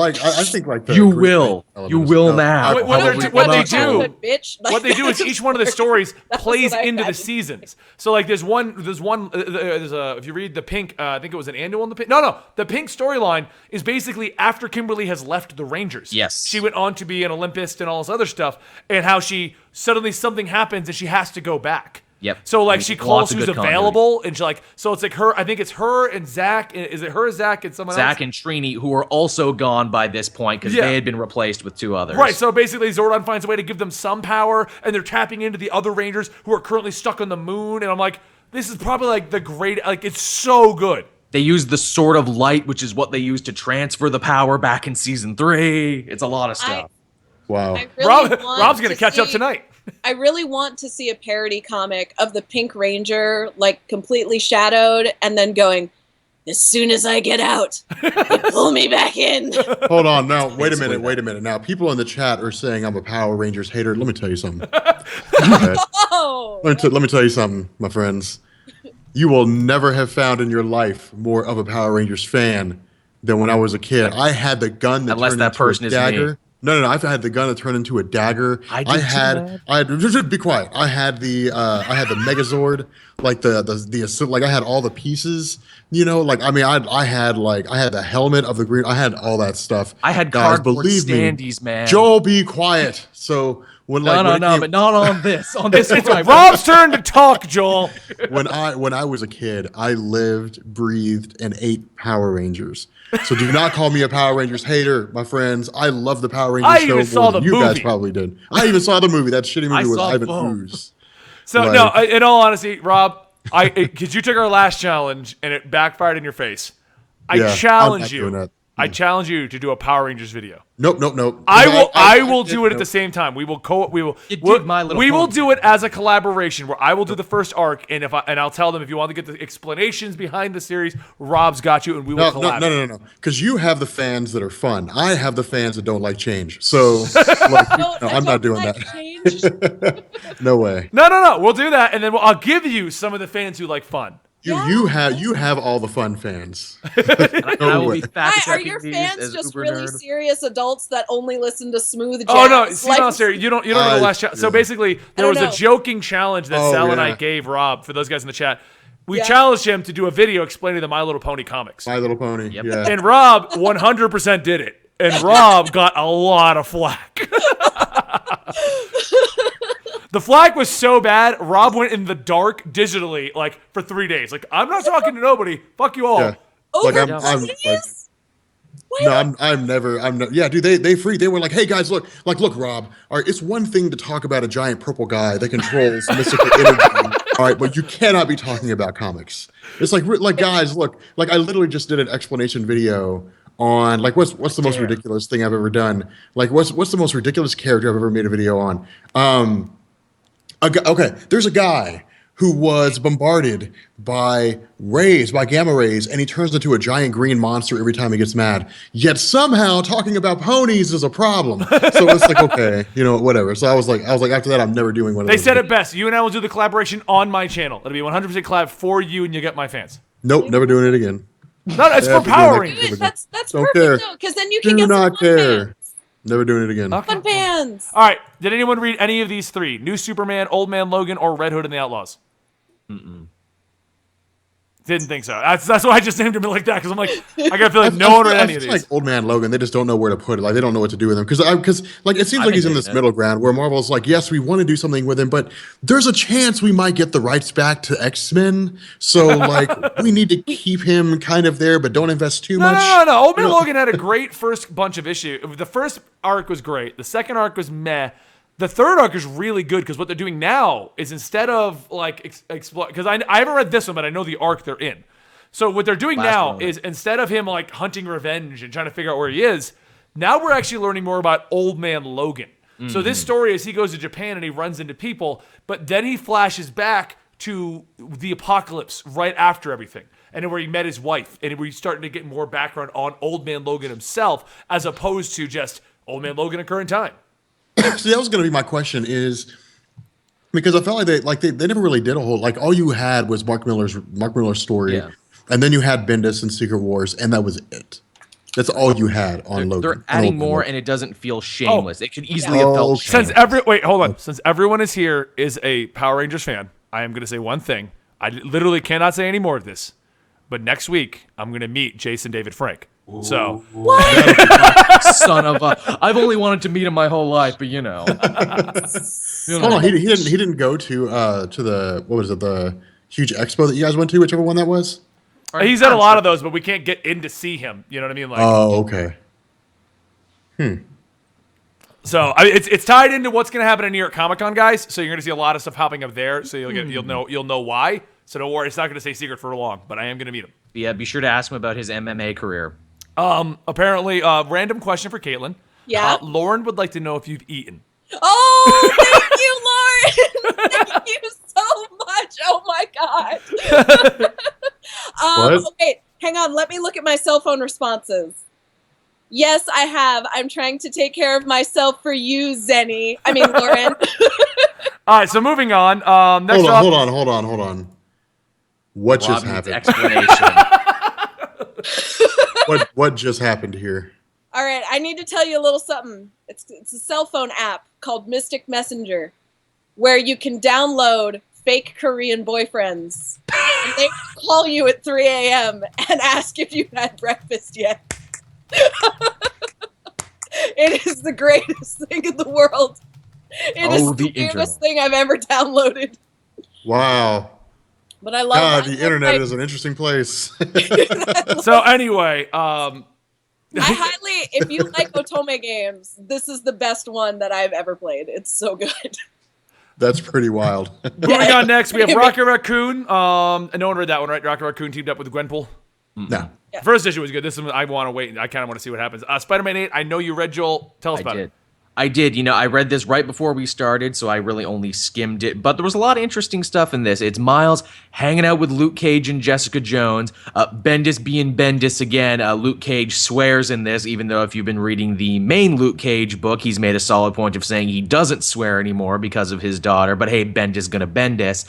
think like the You Green will. Ranger You element will is- now. I What probably they will not. do- Childhood bitch. What they do is each one of the stories That's plays what I into the imagine. seasons. So like there's a if you read the Pink, I think it was an annual in the Pink. No, the Pink storyline is basically after Kimberly has left the Rangers. Yes. she went on to be an Olympist and all this other stuff, and how she suddenly something happens and she has to go back. Yep. So like There's she lots calls of who's good continuity. available, and she like so it's like her. I think it's her and Zach. Is it her, Zach, and someone else? Zach and Trini, who are also gone by this point because Yeah. they had been replaced with two others. Right, so basically Zordon finds a way to give them some power, and they're tapping into the other Rangers who are currently stuck on the moon, and I'm like, this is probably like the great, like, it's so good. They use the Sword of Light, which is what they used to transfer the power back in season 3. It's a lot of stuff. Wow. I really want Rob's gonna to catch up see- tonight. I really want to see a parody comic of the Pink Ranger, like completely shadowed, and then going, as soon as I get out, you pull me back in. Hold on. Now, wait a basically minute. that. Wait a minute. Now, people in the chat are saying I'm a Power Rangers hater. Let me tell you something. Oh, Let me tell you something, my friends. You will never have found in your life more of a Power Rangers fan than when I was a kid. I had the gun that Unless turned that into person a is me. dagger. No. I've had the gun that turned into a dagger. I did too, man. I had. Just be quiet. I had the Megazord, like like I had all the pieces. You know, like I mean, I had the helmet of the green. I had all that stuff. I had Guys, cardboard believe standees, me. man. Joel, be quiet. So when No, when it came- but not on this. On this, It's one. Rob's turn to talk, Joel. when I was a kid, I lived, breathed, and ate Power Rangers. So do not call me a Power Rangers hater, my friends. I love the Power Rangers I show even saw more than the you guys movie. probably did. I even saw the movie. That shitty I movie with saw Ivan both. Ooze. So, Like- no, in all honesty, Rob, because you took our last challenge and it backfired in your face, I Yeah, I'm challenge not you. doing that. I challenge you to do a Power Rangers video. Nope. I will do it at the same time. We will You did My Little we will Pony. do it as a collaboration where I will do the first arc, and I'll tell them if you want to get the explanations behind the series, Rob's got you, and we will collaborate. No. Because you have the fans that are fun. I have the fans that don't like change. So like, no, I'm not doing that. Change. No way. No. We'll do that, and then I'll give you some of the fans who like fun. You have all the fun fans. And I will be way. fact Why, are checking your these fans as just Uber really nerd. serious adults that only listen to smooth jazz? Oh no, see, Like- no, seriously, you don't know the last challenge. So yeah. basically, there don't was a know. joking challenge that Oh, Sal and I yeah. gave Rob for those guys in the chat. We Yeah. challenged him to do a video explaining the My Little Pony comics. My Little Pony. Yep. Yeah. And Rob 100% did it. And Rob got a lot of flack. The flack was so bad, Rob went in the dark digitally, like, for 3 days. Like, I'm not talking to nobody. Fuck you all. Yeah. Over Like, I'm like, ponies? What? no, I'm never, yeah, dude, they freaked. They were like, hey guys, look, Rob, all right, it's one thing to talk about a giant purple guy that controls mystical energy, all right, but you cannot be talking about comics. It's like guys, look, like I literally just did an explanation video on like what's the most ridiculous thing I've ever done? Like what's the most ridiculous character I've ever made a video on? Okay, there's a guy who was bombarded by gamma rays, and he turns into a giant green monster every time he gets mad. Yet somehow talking about ponies is a problem. So it's like, okay, whatever. So I was like, after that, I'm never doing one of They those. said it best. You and I will do the collaboration on my channel. It'll be 100% collab for you, and you'll get my fans. Nope, never doing it again. No, it's Yeah, for if you're doing Power that- Rangers. Good, that's Don't perfect care. though, because then you can Do get some not fun care. fans. Never doing it again. Okay. Fun fans. All right. Did anyone read any of these three? New Superman, Old Man Logan, or Red Hood and the Outlaws? Didn't think so. That's why I just named him like that, because I'm like, I gotta feel like no one read any of It's these. like Old Man Logan. They just don't know where to put it. Like they don't know what to do with him because like it seems like he's in this middle ground where Marvel's like, yes, we want to do something with him, but there's a chance we might get the rights back to X-Men. So like we need to keep him kind of there, but don't invest too much. No. Old Man Logan had a great first bunch of issues. The first arc was great. The second arc was meh. The third arc is really good because what they're doing now is instead of like explore, because I haven't read this one, but I know the arc they're in. So what they're doing now is instead of him like hunting revenge and trying to figure out where he is, now we're actually learning more about Old Man Logan. So this story is he goes to Japan and he runs into people, but then he flashes back to the apocalypse right after everything. And where he met his wife, and where he's starting to get more background on Old Man Logan himself, as opposed to just Old Man Logan at current time. See, that was going to be my question is because I felt like they never really did a whole, like all you had was Mark Miller's story. Yeah. And then you had Bendis and Secret Wars, and that was it. That's all you had on Logan. They're adding more, and it doesn't feel shameless. It could easily have felt okay. shameless. Since everyone is here is a Power Rangers fan, I am going to say one thing. I literally cannot say any more of this. But next week, I'm going to meet Jason David Frank. So, Son of a! I've only wanted to meet him my whole life, but you know. Hold on, he didn't go to the what was it, the huge expo that you guys went to, whichever one that was. he's at a lot of those, but we can't get in to see him. You know what I mean? Like, Oh, okay. so it's tied into what's going to happen in New York Comic Con, guys. So you're going to see a lot of stuff popping up there. So you'll know why. So don't worry, it's not going to stay secret for long. But I am going to meet him. Yeah, be sure to ask him about his MMA career. Apparently, random question for Caitlin. Yeah. Lauren would like to know if you've eaten. Oh, thank you, Lauren. Thank you so much. Oh my god. What? Okay, hang on. Let me look at my cell phone responses. Yes, I have. I'm trying to take care of myself for you, Zenny. I mean, Lauren. All right, so moving on. Next Hold on. What just Robin's happened? explanation. What just happened here? All right, I need to tell you a little something. It's a cell phone app called Mystic Messenger, where you can download fake Korean boyfriends. And they call you at 3 a.m. and ask if you've had breakfast yet. It is the greatest thing in the world. It is the weirdest thing I've ever downloaded. Wow. But I love God, it. the internet is an interesting place. So anyway, I highly, if you like Otome games, this is the best one that I've ever played. It's so good. That's pretty wild. moving on next, we have Rocket Raccoon. And no one read that one, right? Rocket Raccoon teamed up with Gwenpool. No. Yeah. First issue was good. This one, I want to wait. I kind of want to see what happens. Spider-Man 8, I know you read, Joel. Tell us about it. I did. You know, I read this right before we started, so I really only skimmed it. But there was a lot of interesting stuff in this. It's Miles hanging out with Luke Cage and Jessica Jones. Bendis being Bendis again. Luke Cage swears in this, even though if you've been reading the main Luke Cage book, he's made a solid point of saying he doesn't swear anymore because of his daughter. But hey, Bendis gonna Bendis.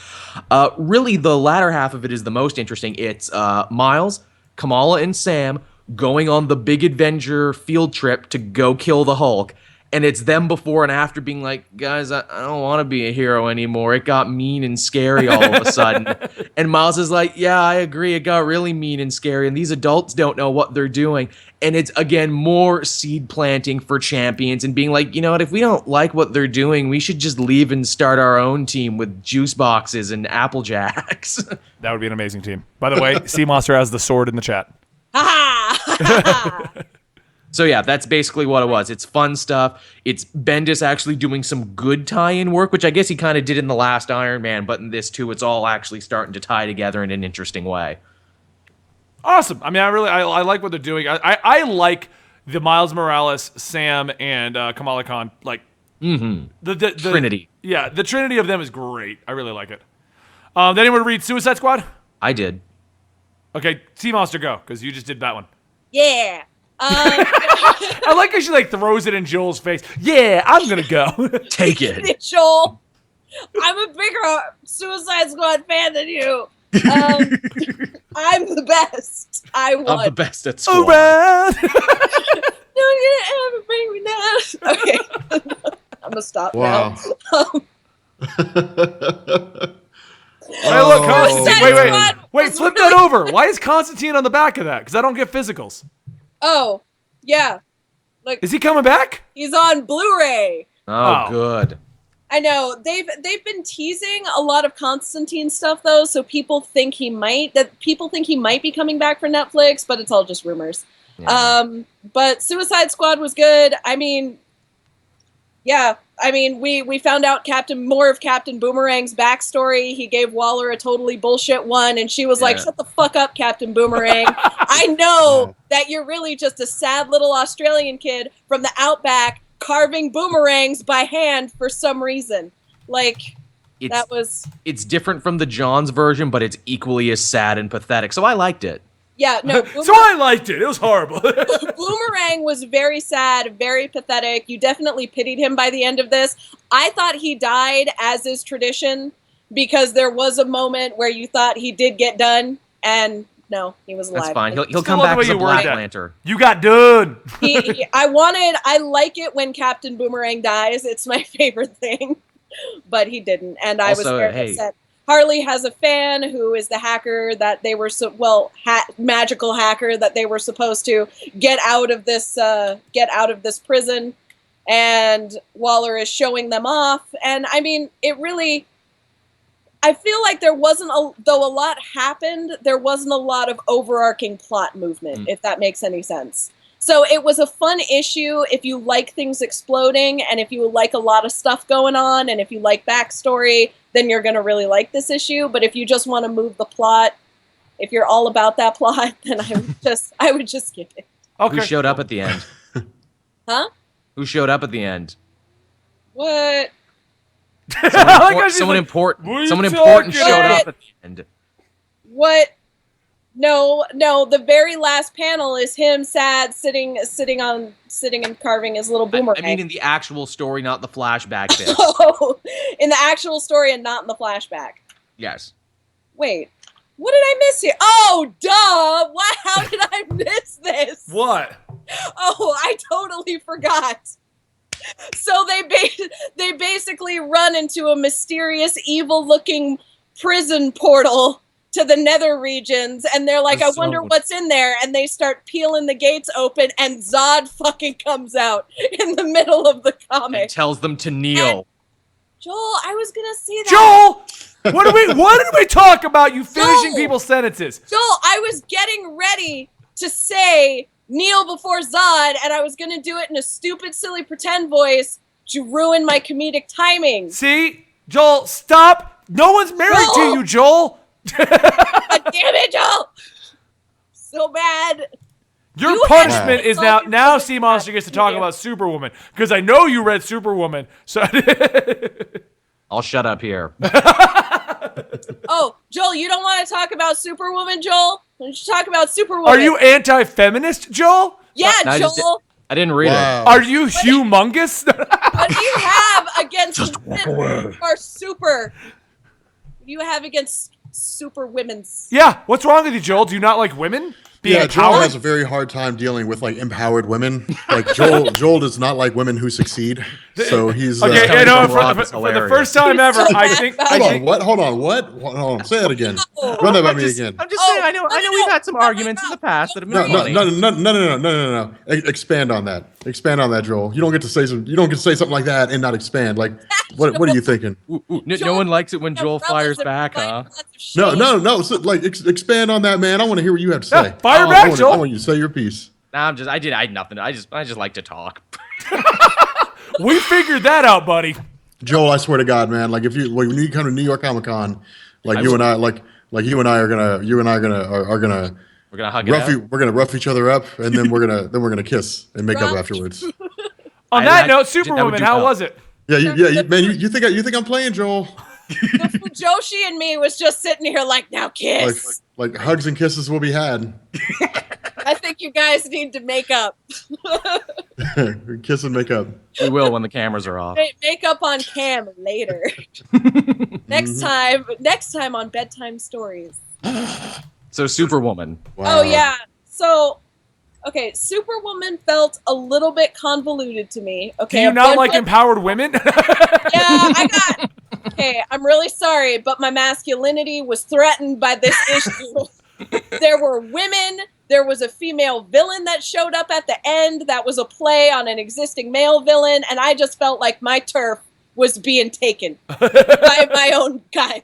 Really, the latter half of it is the most interesting. It's Miles, Kamala, and Sam going on the big Avenger field trip to go kill the Hulk. And it's them before and after being like, guys, I don't want to be a hero anymore. It got mean and scary all of a sudden. And Miles is like, yeah, I agree. It got really mean and scary. And these adults don't know what they're doing. And it's, again, more seed planting for champions and being like, you know what, if we don't like what they're doing, we should just leave and start our own team with juice boxes and Apple Jacks. That would be an amazing team. By the way, Sea Monster has the sword in the chat. Ha! So yeah, that's basically what it was. It's fun stuff. It's Bendis actually doing some good tie-in work, which I guess he kind of did in the last Iron Man, but in this too, it's all actually starting to tie together in an interesting way. Awesome. I mean, I like what they're doing. I like the Miles Morales, Sam, and Kamala Khan, like the Trinity. Yeah, the Trinity of them is great. I really like it. Did anyone read Suicide Squad? I did. Okay, Sea Monster, go, because you just did that one. Yeah. I like how she like throws it in Joel's face. Yeah, I'm gonna go. Take it. Joel, I'm a bigger Suicide Squad fan than you. I'm the best. I won. I'm the best at squad. Don't you ever bring me down. Okay. I'm gonna stop Wow. now. Hey, look, Constantine. Squad Wait, was flip really that over. Why is Constantine on the back of that? Because I don't get physicals. Oh, yeah. Look, Is he coming back? he's on Blu-ray. Oh, Oh. good. I know they've been teasing a lot of Constantine stuff though, so people think he might be coming back for Netflix, but it's all just rumors. Yeah. But Suicide Squad was good. I mean, yeah. I mean, we found out more of Captain Boomerang's backstory. He gave Waller a totally bullshit one, and she was like, Yeah. "Shut the fuck up, Captain Boomerang. I know that you're really just a sad little Australian kid from the outback carving boomerangs by hand for some reason. Like, that was... It's different from the John's version, but it's equally as sad and pathetic. So I liked it. Yeah, no. So I liked it. It was horrible. Boomerang was very sad, very pathetic. You definitely pitied him by the end of this. I thought he died, as is tradition, because there was a moment where you thought he did get done, and no, he was alive. That's fine. He'll Still come love the back way as a you worded Black that. Lantern. You got done. I like it when Captain Boomerang dies. It's my favorite thing. But he didn't, and I was Also, very hey. upset. Harley has a fan who is the hacker that they were magical hacker that they were supposed to get out of this prison, and Waller is showing them off. And I mean, I feel like there wasn't though a lot happened, there wasn't a lot of overarching plot movement, if that makes any sense. So it was a fun issue if you like things exploding, and if you like a lot of stuff going on, and if you like backstory, then you're going to really like this issue. But if you just want to move the plot, if you're all about that plot, then I would just skip it. Okay. Who showed up at the end? Huh? Who showed up at the end? What? Someone important What are you showed talking up at the end. What? No, the very last panel is him sad, sitting and carving his little boomerang. I mean, in the actual story, not the flashback bit. Oh, in the actual story and not in the flashback. Yes. Wait, what did I miss here? Oh, duh! How did I miss this? What? Oh, I totally forgot. So they basically run into a mysterious, evil-looking prison portal to the nether regions, and they're like, I wonder what's in there, and they start peeling the gates open, and Zod fucking comes out in the middle of the comic. And tells them to kneel. Joel, I was gonna see that. Joel, what did we talk about? You finishing Joel! people's sentences. Joel, I was getting ready to say kneel before Zod, and I was gonna do it in a stupid, silly pretend voice to ruin my comedic timing. See, Joel, stop. No one's married to you, Joel. God damn it, Joel! So bad. Your You punishment had- is now Sea Monster gets to talk about Superwoman, because I know you read Superwoman. So I'll shut up here. Oh, Joel, you don't want to talk about Superwoman, Joel? Why don't you talk about Superwoman? are you anti-feminist, Joel? Yeah, No, Joel. I didn't read Wow. Are you humongous? What do you have against women who are super? What do you have against super women's? Yeah, what's wrong with you, Joel? Do you not like women? Being Yeah, Joel empowered? has a very hard time dealing with like empowered women. Like Joel does not like women who succeed. So he's Okay, Coming you know, from Rob for is the hilarious. first time ever, I think. Hold on, what? Hold on. Say that again. Run that by me again. I'm just Oh, saying, I know no, we've had some no, no, arguments in the past that have No, been no, funny. no. Expand on that. Expand on that, Joel. You don't get to say something like that and not expand. Like, what are you thinking? Ooh, no one likes it when Joel fires back, huh? No. So, like, expand on that, man. I want to hear what you have to say. Yeah, fire I back, want Joel. you to say your piece. Nah, I had nothing. I just like to talk. We figured that out, buddy. Joel, I swear to God, man. Like, when you come to New York Comic Con, like you and I are gonna We're gonna hug it out. we're gonna rough each other up, and then we're gonna kiss and make up afterwards. On I- that I- note, that would Superwoman, do how well. was it? Yeah, man. You think I'm playing, Joel? Joshi and me was just sitting here like, now kiss. Like hugs and kisses will be had. I think you guys need to make up. Kiss and make up. We will when the cameras are off. Make up on cam later. Next time on Bedtime Stories. So Superwoman. Wow. Oh yeah. So, okay, Superwoman felt a little bit convoluted to me. Okay. Do you a not bunch like of- empowered women? Okay, I'm really sorry, but my masculinity was threatened by this issue. There were women. There was a female villain that showed up at the end that was a play on an existing male villain, and I just felt like my turf was being taken by my own kind.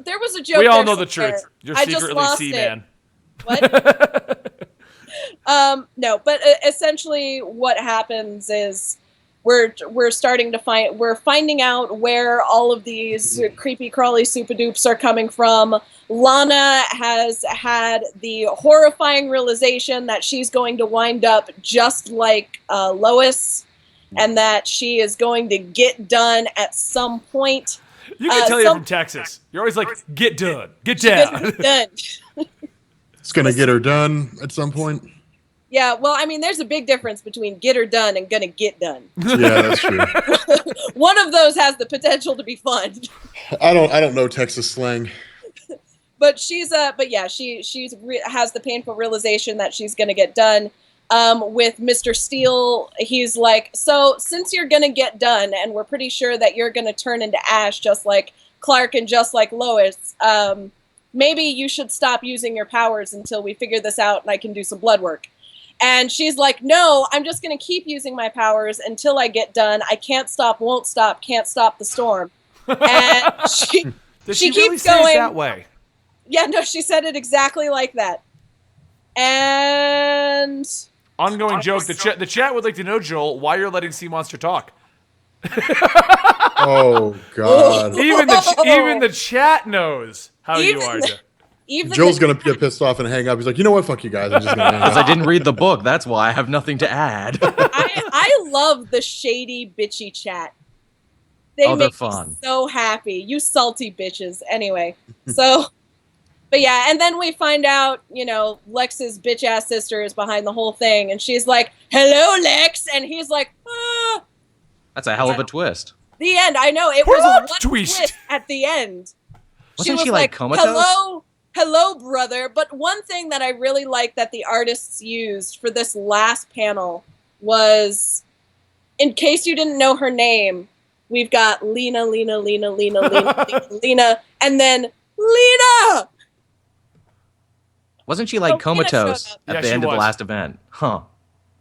There was a joke. We all there know the somewhere. truth. You're I just secretly lost C-Man. What? No, but essentially what happens is we're finding out where all of these creepy crawly super dupes are coming from. Lana has had the horrifying realization that she's going to wind up just like Lois, and that she is going to get done at some point. You can tell you're from Texas. You're always like, get done, get down. Done. It's gonna get her done at some point. Yeah, well, I mean, there's a big difference between get her done and gonna get done. Yeah, that's true. One of those has the potential to be fun. I don't know Texas slang. But she has the painful realization that she's gonna get done. With Mr. Steele, he's like, so since you're gonna get done, and we're pretty sure that you're gonna turn into ash just like Clark and just like Lois, maybe you should stop using your powers until we figure this out and I can do some blood work. And she's like, no, I'm just going to keep using my powers until I get done. I can't stop, won't stop, can't stop the storm. And she Did keeps really say going it that way? Yeah, no, she said it exactly like that. And Ongoing joke. The chat would like to know, Joel, why you're letting Sea Monster talk. Oh God! Even the chat knows how you are. Joel's gonna get pissed off and hang up. He's like, you know what? Fuck you guys. I'm just gonna hang Because up. I didn't read the book. That's why I have nothing to add. I love the shady, bitchy chat. They they're make fun. me so happy. You salty bitches. Anyway, so, but yeah, and then we find out, Lex's bitch-ass sister is behind the whole thing, and she's like, hello, Lex, and he's like, ah. That's a hell of a twist. The end. I know. It was one twist at the end. Wasn't was she like comatose? Hello, brother. But one thing that I really like that the artists used for this last panel was, in case you didn't know her name, we've got Lena, and then Lena! Wasn't she like comatose Yeah, at the she end of the was. last event? Huh.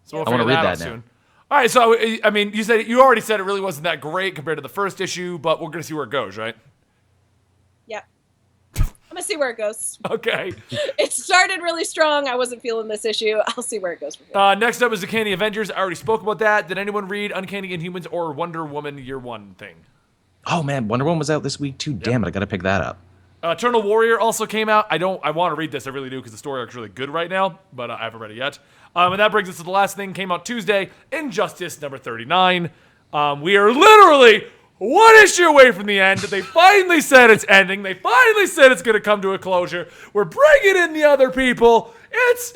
So we'll I want to figure read out that now. soon. All right, so I mean, you already said it really wasn't that great compared to the first issue, but we're gonna see where it goes, right? Yep. I'm gonna see where it goes. Okay. It started really strong. I wasn't feeling this issue. I'll see where it goes from here. Next up is the Uncanny Avengers. I already spoke about that. Did anyone read Uncanny Inhumans or Wonder Woman Year One thing? Oh man, Wonder Woman was out this week too. Damn it, I gotta pick that up. Eternal Warrior also came out. I want to read this. I really do because the story arc's really good right now, but I haven't read it yet. And that brings us to the last thing. Came out Tuesday. Injustice number 39. We are literally one issue away from the end. They finally said it's ending. They finally said it's going to come to a closure. We're bringing in the other people. It's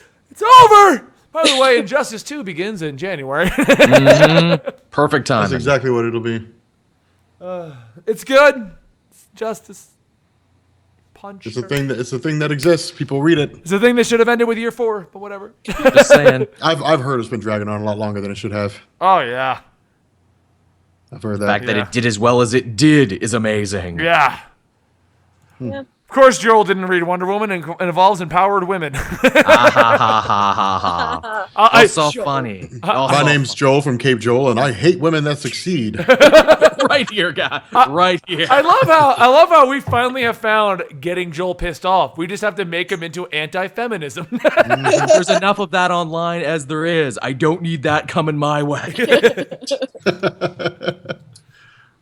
over. By the way, Injustice 2 begins in January. Perfect time. That's exactly what it'll be. It's good. It's Justice. Punch. It's a thing that exists. People read it. It's a thing that should have ended with Year 4, but whatever. Just saying. I've heard it's been dragging on a lot longer than it should have. Oh, yeah. I've heard The that. fact that it did as well as it did is amazing. Yeah. Yeah. Of course, Joel didn't read Wonder Woman and involves empowered women. Ha ha ha ha ha ha. Also funny. My name's Joel from Cape Joel, and I hate women that succeed. Right here, guy. Right here. I love how we finally have found getting Joel pissed off. We just have to make him into anti-feminism. There's enough of that online as there is. I don't need that coming my way.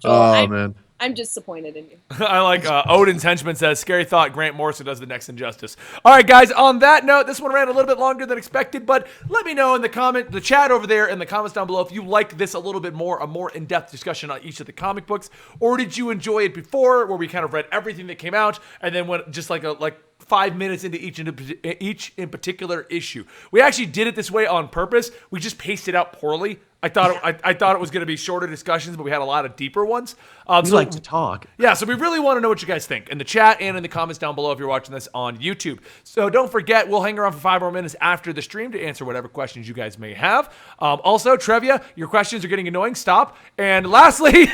Oh man. I'm disappointed in you. I like Odin's henchman says, scary thought, Grant Morrison does the next Injustice. All right, guys, on that note, this one ran a little bit longer than expected, but let me know in the chat over there in the comments down below if you like this a little bit more, a more in-depth discussion on each of the comic books, or did you enjoy it before where we kind of read everything that came out and then went just like 5 minutes into each in particular issue. We actually did it this way on purpose. We just paced it out poorly. I thought it was going to be shorter discussions, but we had a lot of deeper ones. We like to talk. Yeah, so we really want to know what you guys think in the chat and in the comments down below if you're watching this on YouTube. So don't forget, we'll hang around for 5 more minutes after the stream to answer whatever questions you guys may have. Also, Trevia, your questions are getting annoying. Stop. And lastly...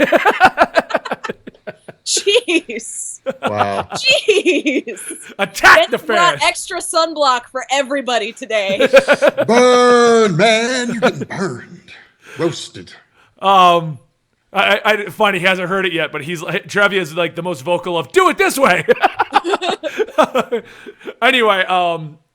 Jeez. Wow. Jeez. Attack the brought fans. extra sunblock for everybody today. Burn, man. You're getting burned. Roasted. I find he hasn't heard it yet, but Trevia is like the most vocal of do it this way. Anyway,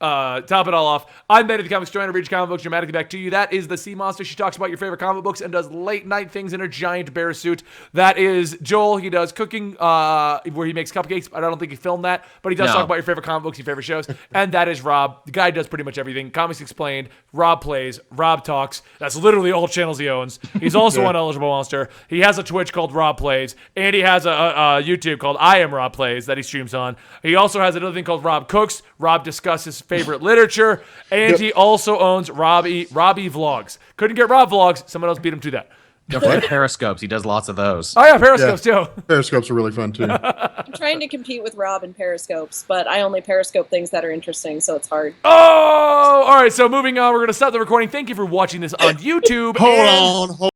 top it all off. I'm Ben at the Comicstorian. I read comic books dramatically back to you. That is the Sea Monster. She talks about your favorite comic books and does late night things in her giant bear suit. That is Joel. He does cooking where he makes cupcakes. I don't think he filmed that, but he does talk about your favorite comic books, your favorite shows. And that is Rob. The guy does pretty much everything. Comics Explained. Rob plays. Rob talks. That's literally all channels he owns. He's also on Eligible Monster. He has a Twitch called Rob Plays, and he has a YouTube called I Am Rob Plays that he streams on. He also has another thing called Rob Cooks. Rob discusses favorite literature, and he also owns Robbie Vlogs. Couldn't get Rob Vlogs. Someone else beat him to that. Don't forget Periscopes. He does lots of those. Oh yeah, Periscopes too. Periscopes are really fun too. I'm trying to compete with Rob in Periscopes, but I only Periscope things that are interesting, so it's hard. Oh, all right. So moving on, we're going to stop the recording. Thank you for watching this on YouTube. Hold on.